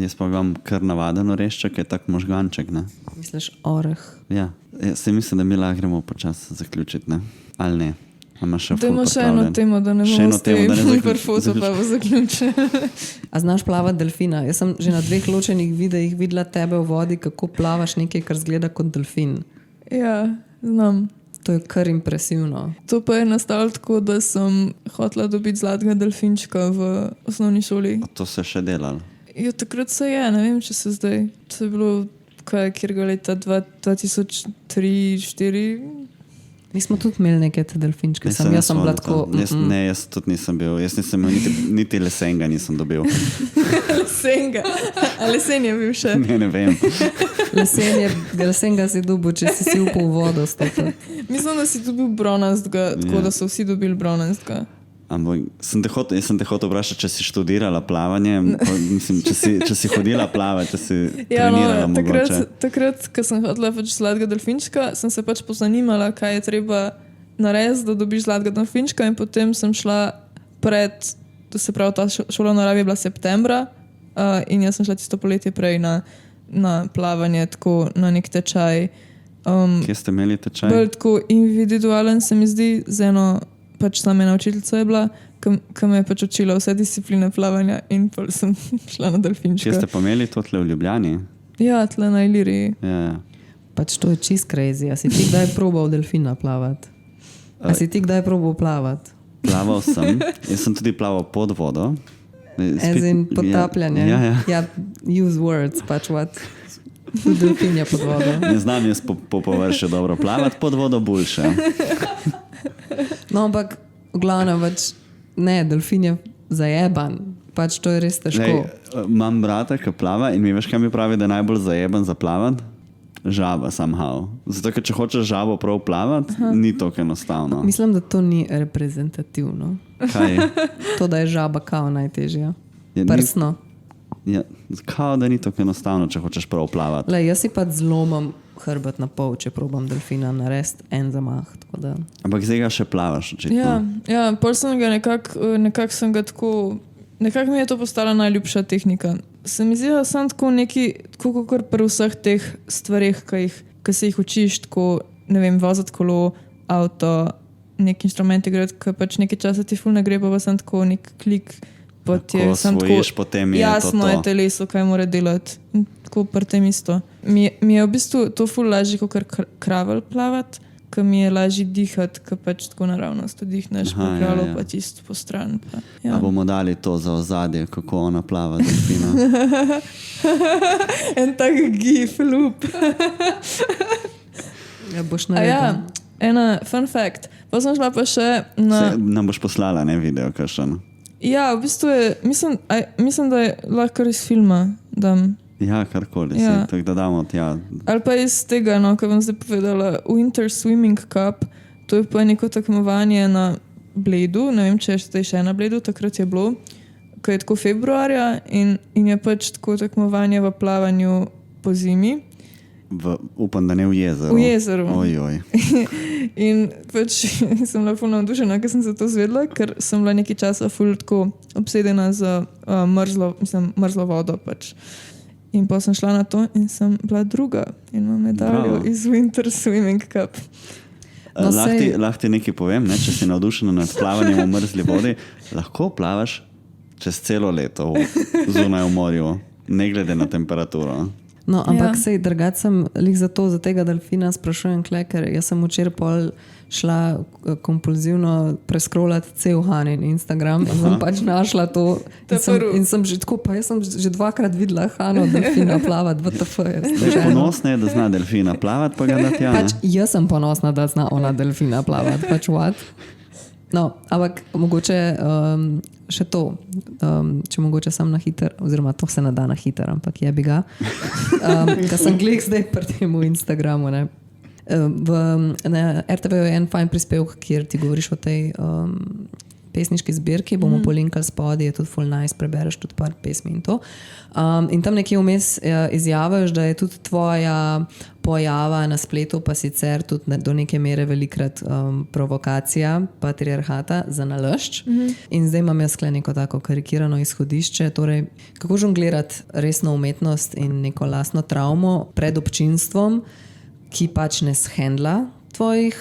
Jaz pa imam kar navaden orešček, je tak možganček, ne? Misliš oreh? Ja, se mislim, da mi lahko gremo počasi zaključiti, ne? Ali ne? Dajmo še eno temo, da ne bomo stali foto, pa bo zaključil. A znaš plavati delfina? Jaz sem že na 2 ločenih videih videla tebe v vodi, kako plavaš nekaj, kar zgleda kot delfin. Ja, znam. To je kar impresivno. To pa je nastalo tako, da sem hotela dobiti zlatega delfinčka v osnovni šoli. To se še delalo? Ja, takrat se je, ne vem, če se zdaj. To je bilo, kjerga leta 2003-2004. Mi smo tudi imeli neke te delfinčke. Jaz sem bila tako... Ne, jaz tudi nisem bil. Jaz nisem imel niti lesenga nisem dobil. Lesenga? A lesen je bil še? Ne vem. Lesenga si dobil, če si upal v vodo stopil. Mislim, da si dobil bronastega, tako da so vsi dobili bronastega. Ampak sem te hotel vprašati, če si študirala plavanje, mislim, če si hodila plavati, če si trenirala mogoče. Takrat, ko sem hodila pač zlatega delfinčka, sem se pač pozanimala, kaj je treba narediti, da dobiš zlatega delfinčka in potem sem šla se pravi, ta šola v naravi je bila septembra in jaz sem šla tisto poletje prej na plavanje, tako na nek tečaj. Kje ste imeli tečaj? Bolj tako individualen se mi zdi, z eno pač sama ena učiteljica je bila, ki me je pač učila vse discipline plavanja in pa sem šla na delfinčka. Kje ste pa imeli to tle v Ljubljani? Ja, tle na Iliriji. Ja. Pač to je čist crazy. A si ti kdaj probal delfina plavati? A si ti kdaj probal plavati? Plaval sem. Jaz sem tudi plaval pod vodo. As in potapljanje? Ja, use words, pač what? Delfin je pod vodo. Ne znam jaz po površju dobro plavati, pod vodo boljše. No, ampak v glavnem pač ne, delfin je zajeban. Pač to je res težko. Imam brata, ki plava in mi veš, kaj mi pravi, da je najbolj zajeban za plavati? Žaba somehow. Zato, ker če hočeš žabo prav plavati, ni tako enostavno. Mislim, da to ni reprezentativno. Kaj? To, da je žaba kao najtežja. Prsno. Ja, kao da ni tako enostavno, če hočeš prav plavati. Lej, jaz si pa zlomam hrbet na pol, če probam delfina narediti en zamah. Da... Ampak zdaj ga še plavaš, očitno. Ja, pol sem ga nekako sem ga tako, nekako mi je to postala najljubša tehnika. Se mi zdi, da sem tako neki, tako kot pri vseh teh stvareh, ki se jih učiš, tako, ne vem, voziti kolo, avto, nek inštrument igrati, ki pač nekaj časa ti ful ne gre, pa sem tako nek klik, ko osvojiš, potem je jasno je teleso, kaj mora delati. In tako pri tem isto. Mi je v bistvu to ful lažje, kot kravel plavati, ki mi je lažje dihati, ki pač tako naravnost vdihneš, Aha, pokralo ja. pa tisto po stran. Pa, Ja. ja. Bomo dali to za ozadje, kako ona plava delfina. En tak gif, loop. Ja, boš A naredil. ja, ena fun fact. Pa sem šla pa še na... Nam boš poslala, ne, video, kakšen. Ja, v bistvu je, mislim, da je lahko iz filma, dam. Ja, karkoli, Ja. tako da damo tja. Ali pa iz tega, no, ko bom zdaj povedala, Winter Swimming Cup, to je pa neko tekmovanje na Bledu, ne vem, če je zdaj še na Bledu, takrat je bilo, ko je tako februarja in je pač tako tekmovanje v plavanju po zimi. Upam, da ne v jezeru. V jezeru. Ojoj. In pač sem bila ful navdušena, ker sem se to zvedla, ker sem bila nekaj časa ful tako obsedena z mrzlo vodo pač. In pa sem šla na to in sem bila druga in imam medaljo Bravo. iz Winter Swimming Cup. No, Lahko ti nekaj povem, ne? Če si navdušena nad plavanjem v mrzli vodi, lahko plavaš čez celo leto zunaj v morju, ne glede na temperaturo. No, ampak Ja. sej drugače sem lih za tega delfina sprašujem, ker jaz sem včeraj pol šla kompulzivno preskrolati cel Hanin Instagram in sem pač našla to in sem že tako, pa jaz sem že dvakrat videla Hano delfina plavati, WTF. Ponosna je, da zna delfina plavati, pa ga da tja. Pač jaz sem ponosna, da zna ona delfina plavati, pač what? No, ampak mogoče še to, če mogoče sam na hiter, oziroma to se ne da na hiter, ampak je bi ga. Ker sem glih zdaj pri tem v Instagramu, ne. Na RTV je en fajn prispevek, kjer ti govoriš o tej pesniški zbirki, bomo polinkali spodaj, je tudi full nice, prebereš tudi par pesmi in to. In tam nekje vmes izjaviš, da je tudi tvoja pojava na spletu pa sicer tudi do neke mere velikrat provokacija patriarhata za nalašč. In zdaj imam jaz skle neko tako karikirano izhodišče, torej kako žonglirati resno umetnost in neko lastno travmo pred občinstvom, ki pač ne shendla tvojih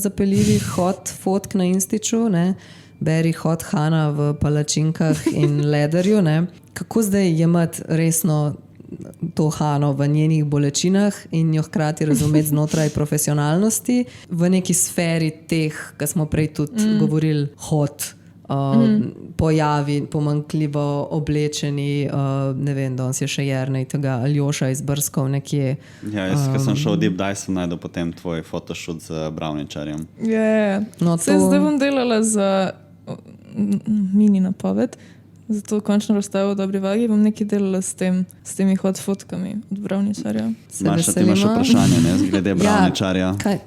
zapeljivih hot fotk na Instiču, ne? Beri hot Hana v palačinkah in lederju, ne? Kako zdaj jemati resno to Hano v njenih bolečinah in jo hkrati razumeti znotraj profesionalnosti v neki sferi teh, ki smo prej tudi govorili, hot pojavi, pomanjkljivo oblečeni, ne vem, danes je še Jernej tega Aljoša izbrskal nekje. Ja, jaz, ko sem šel v Deep Dive, sem najdel potem tvoj photoshoot z Bravničarjem. Yeah. No, Saj zdaj bom delala za mini napoved, za to končno razstavo v Dobri vagi, bom nekaj delala s temi hot fotkami od Bravničarja. Maša, ti imaš vprašanje, ne, glede Bravničarja? Ja,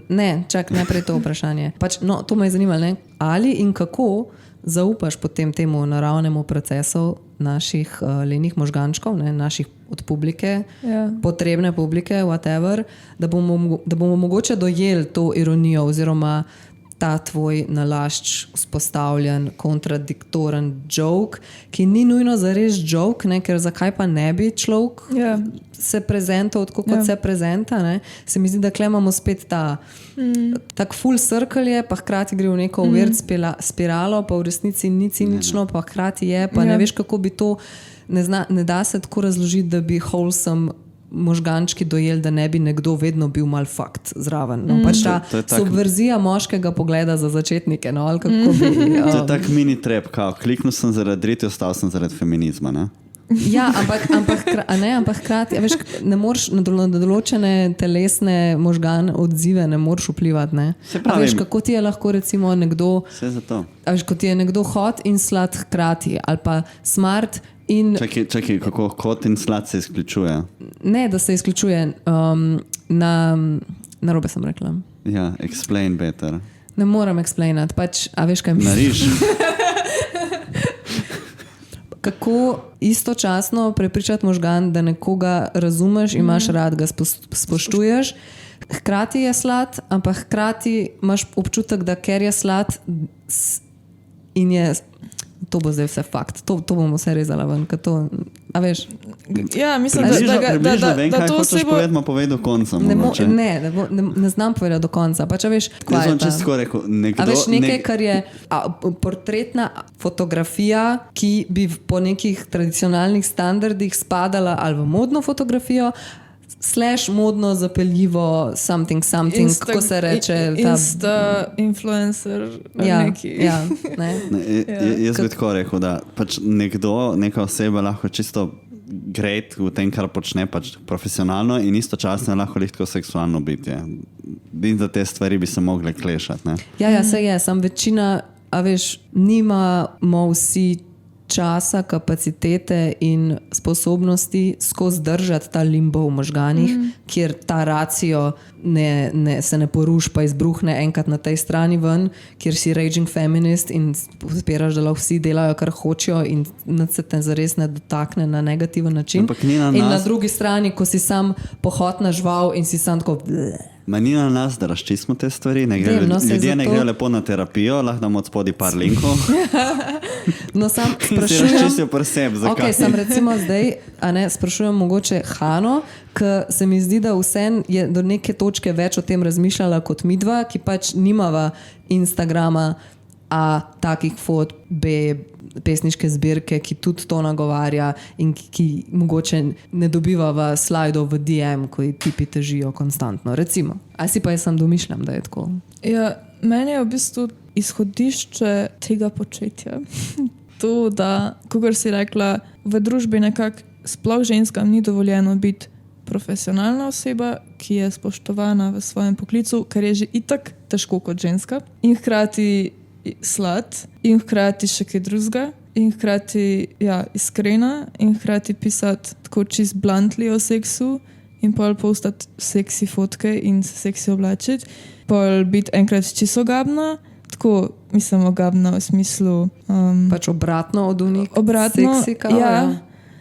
ne, čak, najprej to vprašanje. Pač, no, to me je zanimalo, ne? Ali in kako zaupaš potem temu naravnemu procesu naših lenih možgančkov, ne, naših od publike, potrebne publike, whatever, da bomo mogoče dojeli to ironijo oziroma ta tvoj nalašč vzpostavljen, kontradiktoren joke, ki ni nujno zares joke, ne, ker zakaj pa ne bi človek se prezental tako, kot se prezenta. Ne. Se mi zdi, da kle imamo spet tak full circle je, pa hkrati gre v neko weird spiralo, pa v resnici ni cinično, pa hkrati je, pa ne veš, kako bi to, ne da se tako razložiti, da bi wholesome možgančki dojeli, da ne bi nekdo vedno bil mal fakt zraven. No, pač ta subverzija moškega pogleda za začetnike, no, ali kako bi... To je tak mini trap, kao, kliknil sem zaradi driti, ostal sem zaradi feminizma, ne? Ja, ampak hkrati, ja, veš, ne moreš na določene telesne možgane odzive, ne moreš vplivati, ne? A veš, kako ti je lahko recimo nekdo... Vse za to. A veš, ko ti je nekdo hot in slad hkrati, ali pa smart in... Čakaj, kako hot in slad se izključuje? Ne, da se izključuje, narobe sem rekla. Ja, explain better. Ne moram explainati, pač, a veš, kaj mislim? Nariš. Kako istočasno prepričati možgan, da nekoga razumeš, imaš rad, ga spoštuješ, hkrati je slad, ampak hkrati imaš občutek, da ker je slad in je, to bo zdaj vse fakt, to bomo vse rezala ven, to, a veš? Ja, mislim, približno vem, kaj to hočeš osebo... povedati, ma povej do konca. Ne znam povedati do konca, pač a veš, kaj je ta? Jaz sem čisto rekel, nekdo... A veš, nekaj, kar je portretna fotografija, ki bi po nekih tradicionalnih standardih spadala ali v modno fotografijo, slash modno zapeljivo something, kako se reče. Insta-influencer Ja, neki. ja, ne. Jaz bi tako rekel, da pač neka oseba lahko čisto great v tem, kar počne pač profesionalno in istočasno lahko lahko seksualno bitje. In za te stvari bi se mogle klešati. Ne? Ja, saj je, sam večina, a veš, nimamo vsi časa, kapacitete in sposobnosti skozi držati ta limbo v možganih, kjer ta racijo se ne poruši pa izbruhne enkrat na tej strani ven, kjer si raging feminist in podpiraš, da lahko vsi delajo, kar hočejo in se te zares ne dotakne na negativen način. In na drugi strani, ko si sam pohotna žival in si sam tako... Ma ni na nas, da razčistimo te stvari. Ljudje ne grejo lepo na terapijo, lahko damo od spodaj par linkov. No, sam in si razčistijo preseb. Ok, sam recimo zdaj, sprašujem mogoče Hano, ker se mi zdi, da vsem je do neke točke več o tem razmišljala kot midva, ki pač nimava Instagrama, A, takih fot, B, pesniške zbirke, ki tudi to nagovarja in ki mogoče ne dobivava slajdov v DM, ko ji tipi težijo konstantno, recimo. A si pa jaz sam domišljam, da je tako? Ja, meni je v bistvu izhodišče tega početja. To, da, kakor si rekla, v družbi nekako sploh ženskam ni dovoljeno biti profesionalna oseba, ki je spoštovana v svojem poklicu, kar je že itak težko kot ženska in hkrati slad in hkrati še kaj drugega in hkrati iskrena in hkrati pisati tako čist bluntly o seksu in pol postati seksi fotke in se seksi oblačiti, pol biti enkrat čisto ogabna, tako mislim ogabna v smislu pač obratno od unik seksi kao,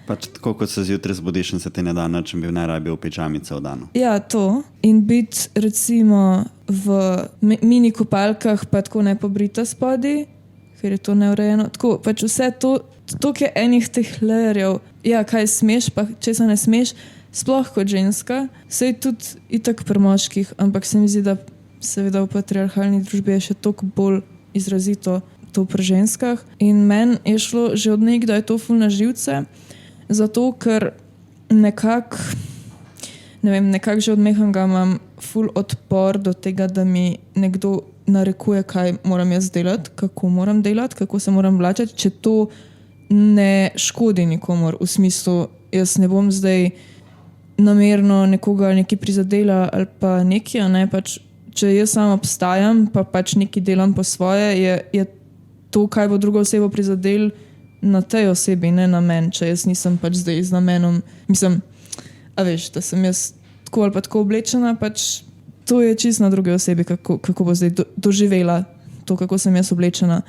Pač tako, kot se zjutraj zbudiš in se ti ne da nič, in bi najraje bil v pižami cel dan. Ja, to. In biti recimo v mini kopalkah pa tako nepobrita spodaj, ker je to neurejeno. Tako, pač vse to, toliko je enih teh layerjev, kaj smeš, pa česa ne smeš, sploh kot ženska, sej tudi itak pri moških, ampak se mi zdi, da seveda v patriarhalni družbi je še toliko bolj izrazito to pri ženskah. In meni je šlo že od nekdaj to ful na živce, zato, ker nekako že od mehanga imam ful odpor do tega, da mi nekdo narekuje, kaj moram jaz delati, kako moram delati, kako se moram oblačiti, če to ne škodi nikomor. V smislu, jaz ne bom zdaj namerno nekoga nekaj prizadela ali pa nekaj, pač, če jaz sam obstajam, pa pač nekaj delam po svoje, je to, kaj bo drugo osebo prizadel, na tej osebi, ne na meni, če jaz nisem pač zdaj z namenom, mislim, a veš, da sem jaz tako ali pa tako oblečena, pač to je čisto na druge osebi, kako bo zdaj doživela to, kako sem jaz oblečena,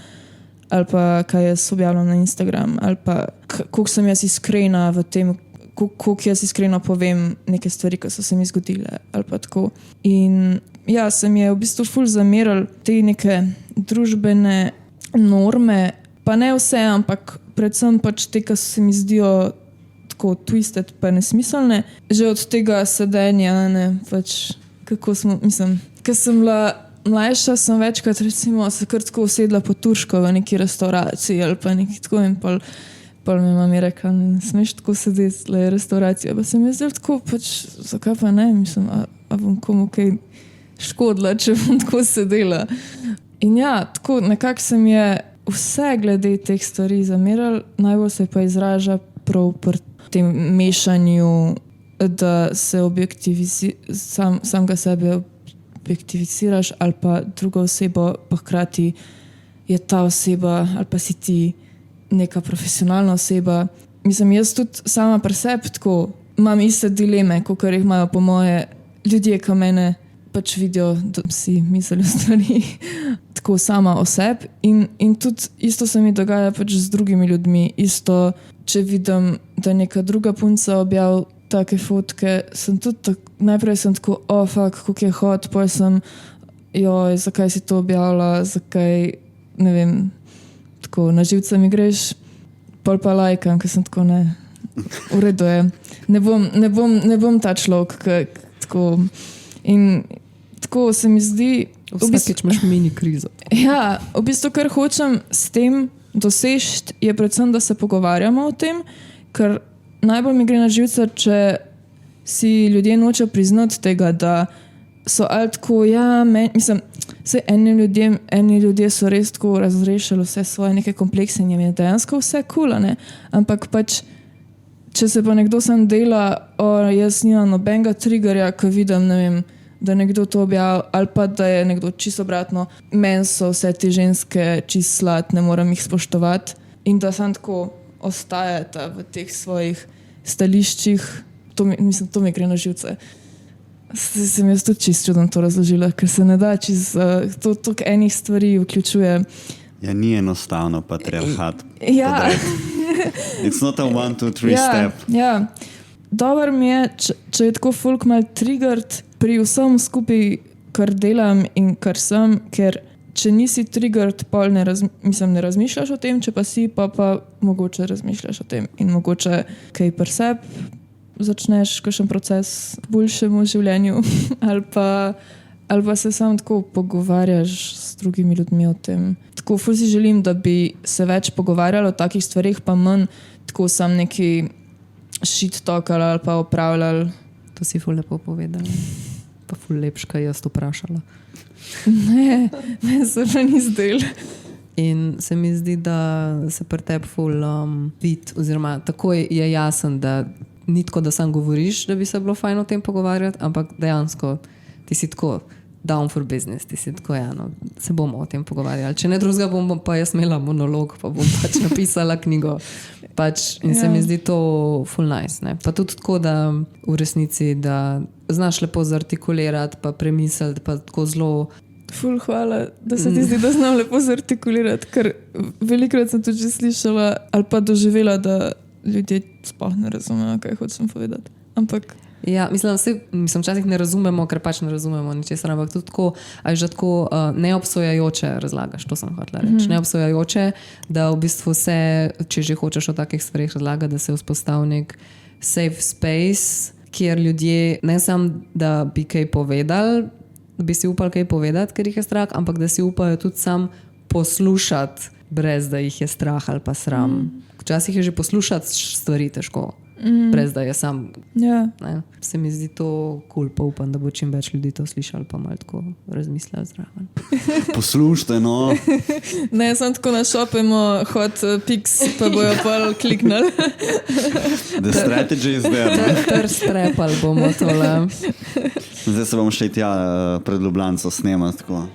ali pa kaj jaz objavljam na Instagram, ali pa koliko sem jaz iskrena v tem, koliko jaz iskreno povem neke stvari, ki so se mi zgodile, ali pa tako. In ja, se mi je v bistvu ful zameral te neke družbene norme, pa ne vse, ampak predvsem pač te, ki se mi zdijo tako twisted pa nesmiselne. Že od tega sedenja, pač kako smo, mislim, ker sem bila mlajša, sem večkrat recimo se kar tako usedla po turško v neki restauraciji ali pa neki tako in pol mi mami rekla, ne smeš tako sedeti, le je restauracija. Pa sem jaz tako, pač, zakaj pa ne, mislim, a bom komu kaj škodila, če bom tako sedela. In ja, tako nekako se mi je vse glede teh stvari zameral, najbolj se pa izraža prav pri tem mešanju, da se samega sebe objektiviziraš ali pa drugo osebo, pa hkrati je ta oseba ali pa si ti neka profesionalna oseba. Mislim, jaz tudi sama pri sebi tako imam iste dileme, kakor jih imajo po moje ljudje, ki mene pač vidijo, da si mislijo stvari tako sama o sebi in tudi isto se mi dogaja pač z drugimi ljudmi. Isto, če vidim, da neka druga punca objav take fotke, sem tudi najprej sem tako, fuck, kako je hot, potem sem, joj, zakaj si to objavila, zakaj, ne vem, tako na živce mi greš, pol pa lajkam, ker sem tako, ne, v redu je. Ne bom ta človek, tako. In tako se mi zdi... Vsakeč imaš mini krizo. Ja, v bistvu, kar hočem s tem dosežiti, je predvsem, da se pogovarjamo o tem, ker najbolj mi gre na živce, če si ljudje nočejo priznati tega, da so ali tako, ja, mislim, vse eni ljudje so res tako razrešili vse svoje neke komplekse in jim je dejansko vse kul, ampak pač, če se pa nekdo sam dela, jaz nimam nobenega triggerja, ko vidim, ne vem, da nekdo to objavi, ali pa da je nekdo čisto obratno, meni so vse te ženske čisto slat, ne moram jih spoštovati in da sam tako ostajata v teh svojih stališčih, to mi gre na živce. Sem jaz tudi čisto čudno to razložila, ker se ne da to toliko enih stvari vključuje. Ja, ni enostavno patriarhat. Ja. It's not a 1, 2, 3 step. Ja. Dobro mi je, če je tako folk mal triggered pri vsem skupaj, kar delam in kar sem, ker če nisi triggered, pol ne razmišljaš o tem, če pa si, pa mogoče razmišljaš o tem in mogoče kaj pri sebi začneš kakšen proces v boljšemu življenju ali pa se samo tako pogovarjaš s drugimi ljudmi o tem. Tako ful si želim, da bi se več pogovarjali o takih stvarih, pa manj tako sam neki shit talkali ali pa opravljali. To si ful lepo povedala. Pa ful lepš, kaj jaz to vprašala. Ne, se pa ni zdel. In se mi zdi, da se pri tebi ful vid, oziroma takoj je jasen, da ni tako, da sam govoriš, da bi se bilo fajn o tem pogovarjati, ampak dejansko ti si tako down for business, ti si tako, ja, no, se bomo o tem pogovarjali. Če ne drugega, bom pa jaz imela monolog, pa bom pač napisala knjigo. In se mi zdi to full nice. Ne? Pa tudi tako, da v resnici, da znaš lepo zartikulirati, pa premisliti, pa tako zelo. Ful hvala, da se ti zdi, da znam lepo zartikulirati, ker velikokrat sem tudi že slišala ali pa doživela, da ljudje sploh ne razumejo, kaj hočem povedati. Ampak ja, mislim, včasih ne razumemo, ker pač ne razumemo ničesar, ampak tudi tako, že tako neobsojajoče razlagaš, to sem hotela reči. Neobsojajoče, da v bistvu se, če že hočeš o takih stvarih razlagati, da se vzpostavi nek safe space, kjer ljudje ne samo, da bi kaj povedali, da bi si upali kaj povedati, ker jih je strah, ampak da si upajo tudi sam poslušati, brez da jih je strah ali pa sram. Včasih je že poslušati stvari težko. Brez da je sam. Ja. Se mi zdi to cool, pa upam, da bo čim več ljudi to slišali, pa malo tako razmislili zraven. Poslušajte, no. Ne, sem tako našopimo hot pics, pa bojo pa kliknili. The strategy is there. Strepali bomo tole. Zdaj se bomo šli tja pred Ljubljanco snemati tako.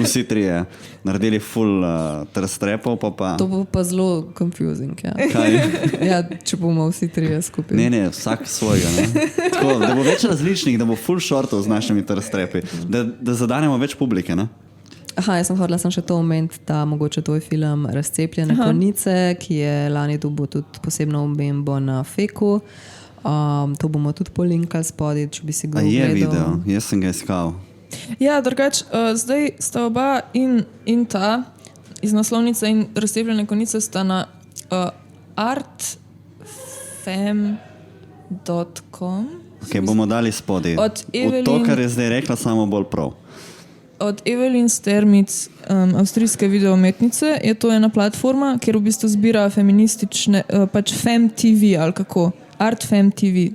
Vsi trije naredili full trstrepov, pa. To bo pa zelo confusing, ja. Kaj? Ja, če bomo vsi trije skupaj. Ne, vsak svojega, ne. Tako, da bo več različnih, da bo full shortov z našimi trstrepi, da zadanemo več publike, ne. Aha, jaz sem hodila še to omeniti, da mogoče tvoj film Razcepljene konice, ki je lani dobil tudi posebno omembo na Feku. To bomo tudi polinkali spodaj, če bi si ga ogledal. A je video, jaz sem ga iskal. Ja, drugač, zdaj sta oba in ta iz naslovnice in Razcepljene konice sta na artfem.com. Ok, bomo dali spodaj. To, kar je zdaj rekla, samo bolj prav. Od Evelyn Stermic, avstrijske videoumetnice, je to ena platforma, kjer v bistvu zbira feministične, pač Fem TV ali kako. Artfem TV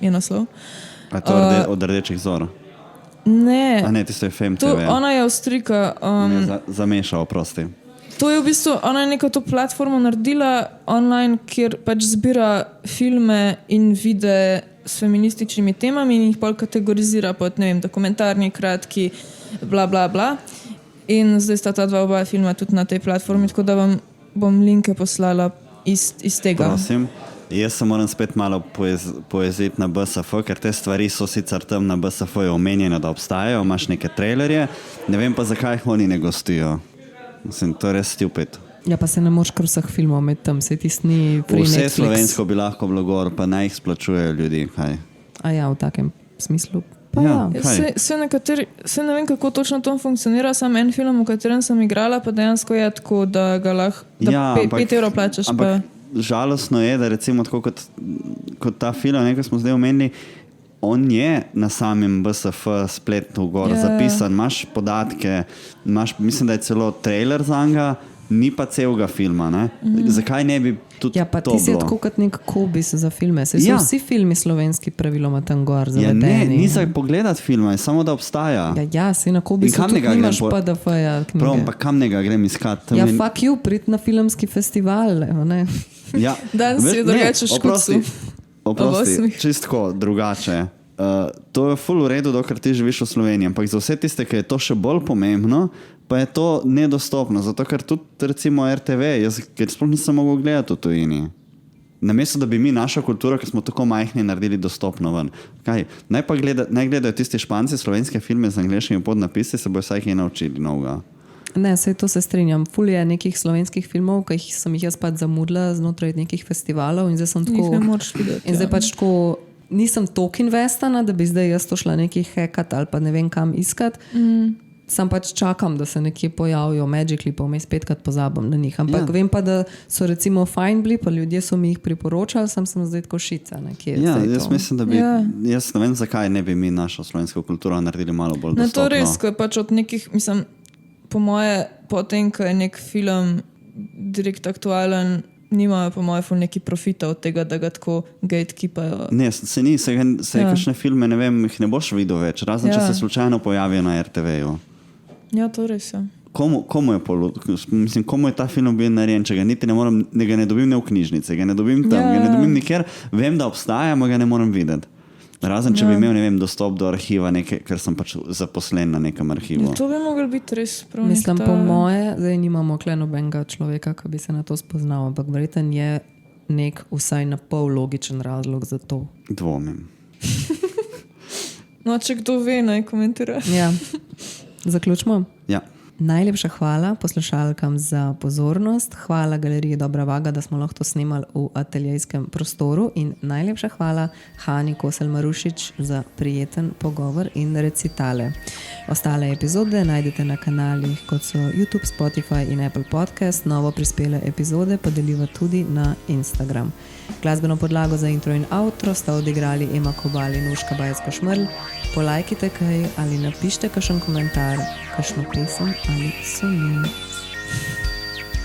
je naslov. A to od Rdečih zora? Ne. A ne, tisto je Fem TV. Ona je Avstrijka. Zamešal, prosti. To je v bistvu, ona je neko to platformo naredila online, kjer pač zbira filme in videe s feminističnimi temami in jih pol kategorizira pod, ne vem, dokumentarni, kratki, bla, bla, bla. In zdaj sta ta dva oba filma tudi na tej platformi, tako da vam bom linke poslala iz tega. Prosim. Jaz se moram spet malo poeziti na BSF, ker te stvari so sicer tam na BSF-ju omenjene, da obstajajo, imaš neke trailerje, ne vem pa, zakaj jih oni ne gostijo. Mislim, to je res stupid. Ja, pa se ne moš kar vseh filmov med tam, se tisti ni free Vse Netflix. slovensko bi lahko bilo gor, pa naj jih splačujejo ljudi, kaj? A ja, v takem smislu. Pa Ja. ja. Kaj? Se ne vem, kako točno to funkcionira, sam en film, v katerem sem igrala, pa dejansko je tako, da ga lahko, da Ja, 5 evrov plačaš. ampak žalostno je, da recimo tako kot ta film, nekaj smo zdaj omenili, on je na samem BSF spletu gor zapisan, imaš podatke, mislim, da je celo trailer za njega, ni pa celega filma. Ne? Zakaj ne bi tudi Ja, pa to ti si bilo? tako kot nek kobis za filme. Saj so Ja. vsi filmi slovenski praviloma tam gor Ja, zavedeni. ne, ni za pogledati filma, samo da obstaja. Ja, si na kobisu In kam tudi njega nimaš grem po- PDF-ja knjige. Prav, pa kam njega grem iskat? Ja, fuck you, prid na filmski festival. Evo, ne. Ja, Danes je ne, drugače v oprosti, Škucu. Ob oprosti, osmih. čistko drugače. To je ful v redu, dokler ti živiš v Sloveniji, ampak za vse tiste, ki je to še bolj pomembno, pa je to nedostopno, zato ker tudi recimo RTV, ker sploh nisem mogel gledati v tujini. Namesto, da bi mi našo kulturo, ki smo tako majhni, naredili dostopno ven. Kaj? Naj gledajo tisti Španci slovenske filme z angleškimi podnapisi, se bojo vsaj kaj naučili novega. Ne, sej to se strinjam. Ful je nekih slovenskih filmov, ki sem jih jaz pač zamudila znotraj nekih festivalov in zdaj sem tako... Jih ne moreš videti. In zdaj pač tako, nisem toliko investana, da bi zdaj jaz to šla nekaj hekati ali pa ne vem kam iskati. Sam pač čakam, da se nekje pojavijo Magically, pa vmes petkrat pozabim na njih. Ampak Ja. vem pa, da so recimo fajn bili, pa ljudje so mi jih priporočali, sem zdaj tako šica. Ja, jaz mislim, da bi, Ja. jaz ne vem, zakaj ne bi mi našo slovensko kulturo naredili malo bolj Ne, dostopno. to res, ko je pač od nekih, mislim, po moje, potem, ko je nek film direkt aktualen, nimajo po moje ful neki profita od tega, da ga tako gatekeepajo. Ne, se ni, se Ja. kakšne filme, ne vem, jih ne boš videl več, razen če Ja. se slučajno pojavijo na RTV-ju. Ja, to res je. Komu je, mislim, komu je ta film bil narejen, če ga niti ne morem, ne ga ne dobim ne v knjižnici, ga ne dobim tam, Ja, ga ne ja. dobim nikjer, vem, da obstaja, ampak ga ne morem videti. Razen, če bi imel, ne vem, dostop do arhiva, ker sem pač zaposlen na nekem arhivu. Ja, to bi mogel biti res prav. Mislim, nek po moje, zdaj nimamo kle nobenega človeka, ki bi se na to spoznal, ampak verjetno je nek vsaj na pol logičen razlog za to. Dvomim. No, če kdo ve, naj komentira. Ja. Zaključimo. Ja. Najlepša hvala poslušalkam za pozornost, hvala Galeriji Dobra Vaga, da smo lahko to snemali v ateljejskem prostoru in najlepša hvala Hani Kosel-Marušič za prijeten pogovor in recitale. Ostale epizode najdete na kanalih kot so YouTube, Spotify in Apple Podcast, novo prispele epizode pa deliva tudi na Instagram. Glasbeno podlago za intro in outro sta odigrali Ema Kobal in Urška Bajsko-Šmrl. Polajkite kaj ali napišite kakšen komentar, kakšno pesem ali sonet.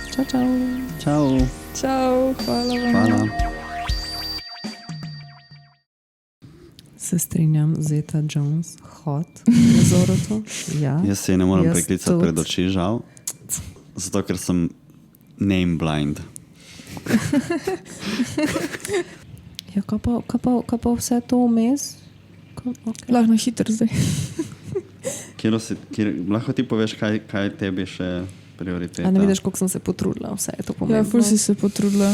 Čau, čau. Čau. Čau, hvala vam. Hvala. Se strinjam, Zeta Jones, hot, Zoroto. Ja. Jaz se je ne morem Jaz priklicati tudi. pred oči, žal. Zato, ker sem name blind. Ja, kaj pa vse to vmes? Okay. Lahko na hitro zdaj. Lahko ti poveš, kaj tebi še prioriteta? A ne vidiš, koliko sem se potrudila, vse je to pomembno. Ja, ful si se potrudila.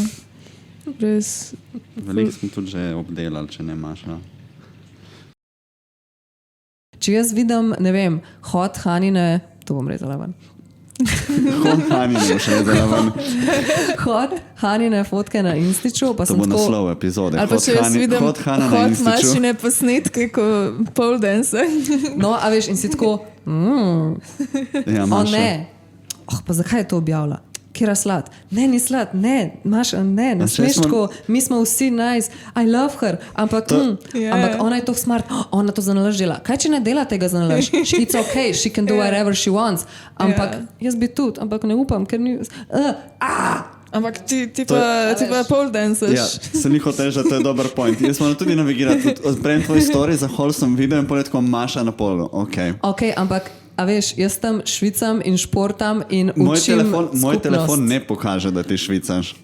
Res. Veliko smo tudi že obdelali, če ne imaš. Ja. Če jaz vidim, ne vem, hot Hanine, to bom rezala ven. Hani ne bo še zraven. Hot Hanine fotke na Instiču, pa To sem bo tako... naslov epizode. Ali pa če jaz vidim Hot Hana na hot Institu. mašine posnetke, ko pole dance. No, a veš, in si tako, Ja, o Maša. ne, pa zakaj je to objavila? Kjera slad? Ne, ni slad, ne, Maša, ne A saj smeš smo- tako, mi smo vsi nice, I love her, ampak, Ja, ampak ja. ona je to smart, ona to zanalaž dela. Kaj če ne dela tega zanalaž? It's okay, she can do whatever she wants. Ampak jaz bi tudi, ampak ne upam, ker ni... Ampak ti pa pole danceš. Ja, se ni hotel, že to je dober point. Jaz moram tudi navigirati. Odprem tvoj story, za wholesome video in potem tako Maša na polu. Okay. Ok, ampak, a veš, jaz tam švicam in športam in Moj učim telefon skupnost. ne pokaže, da ti švicaš.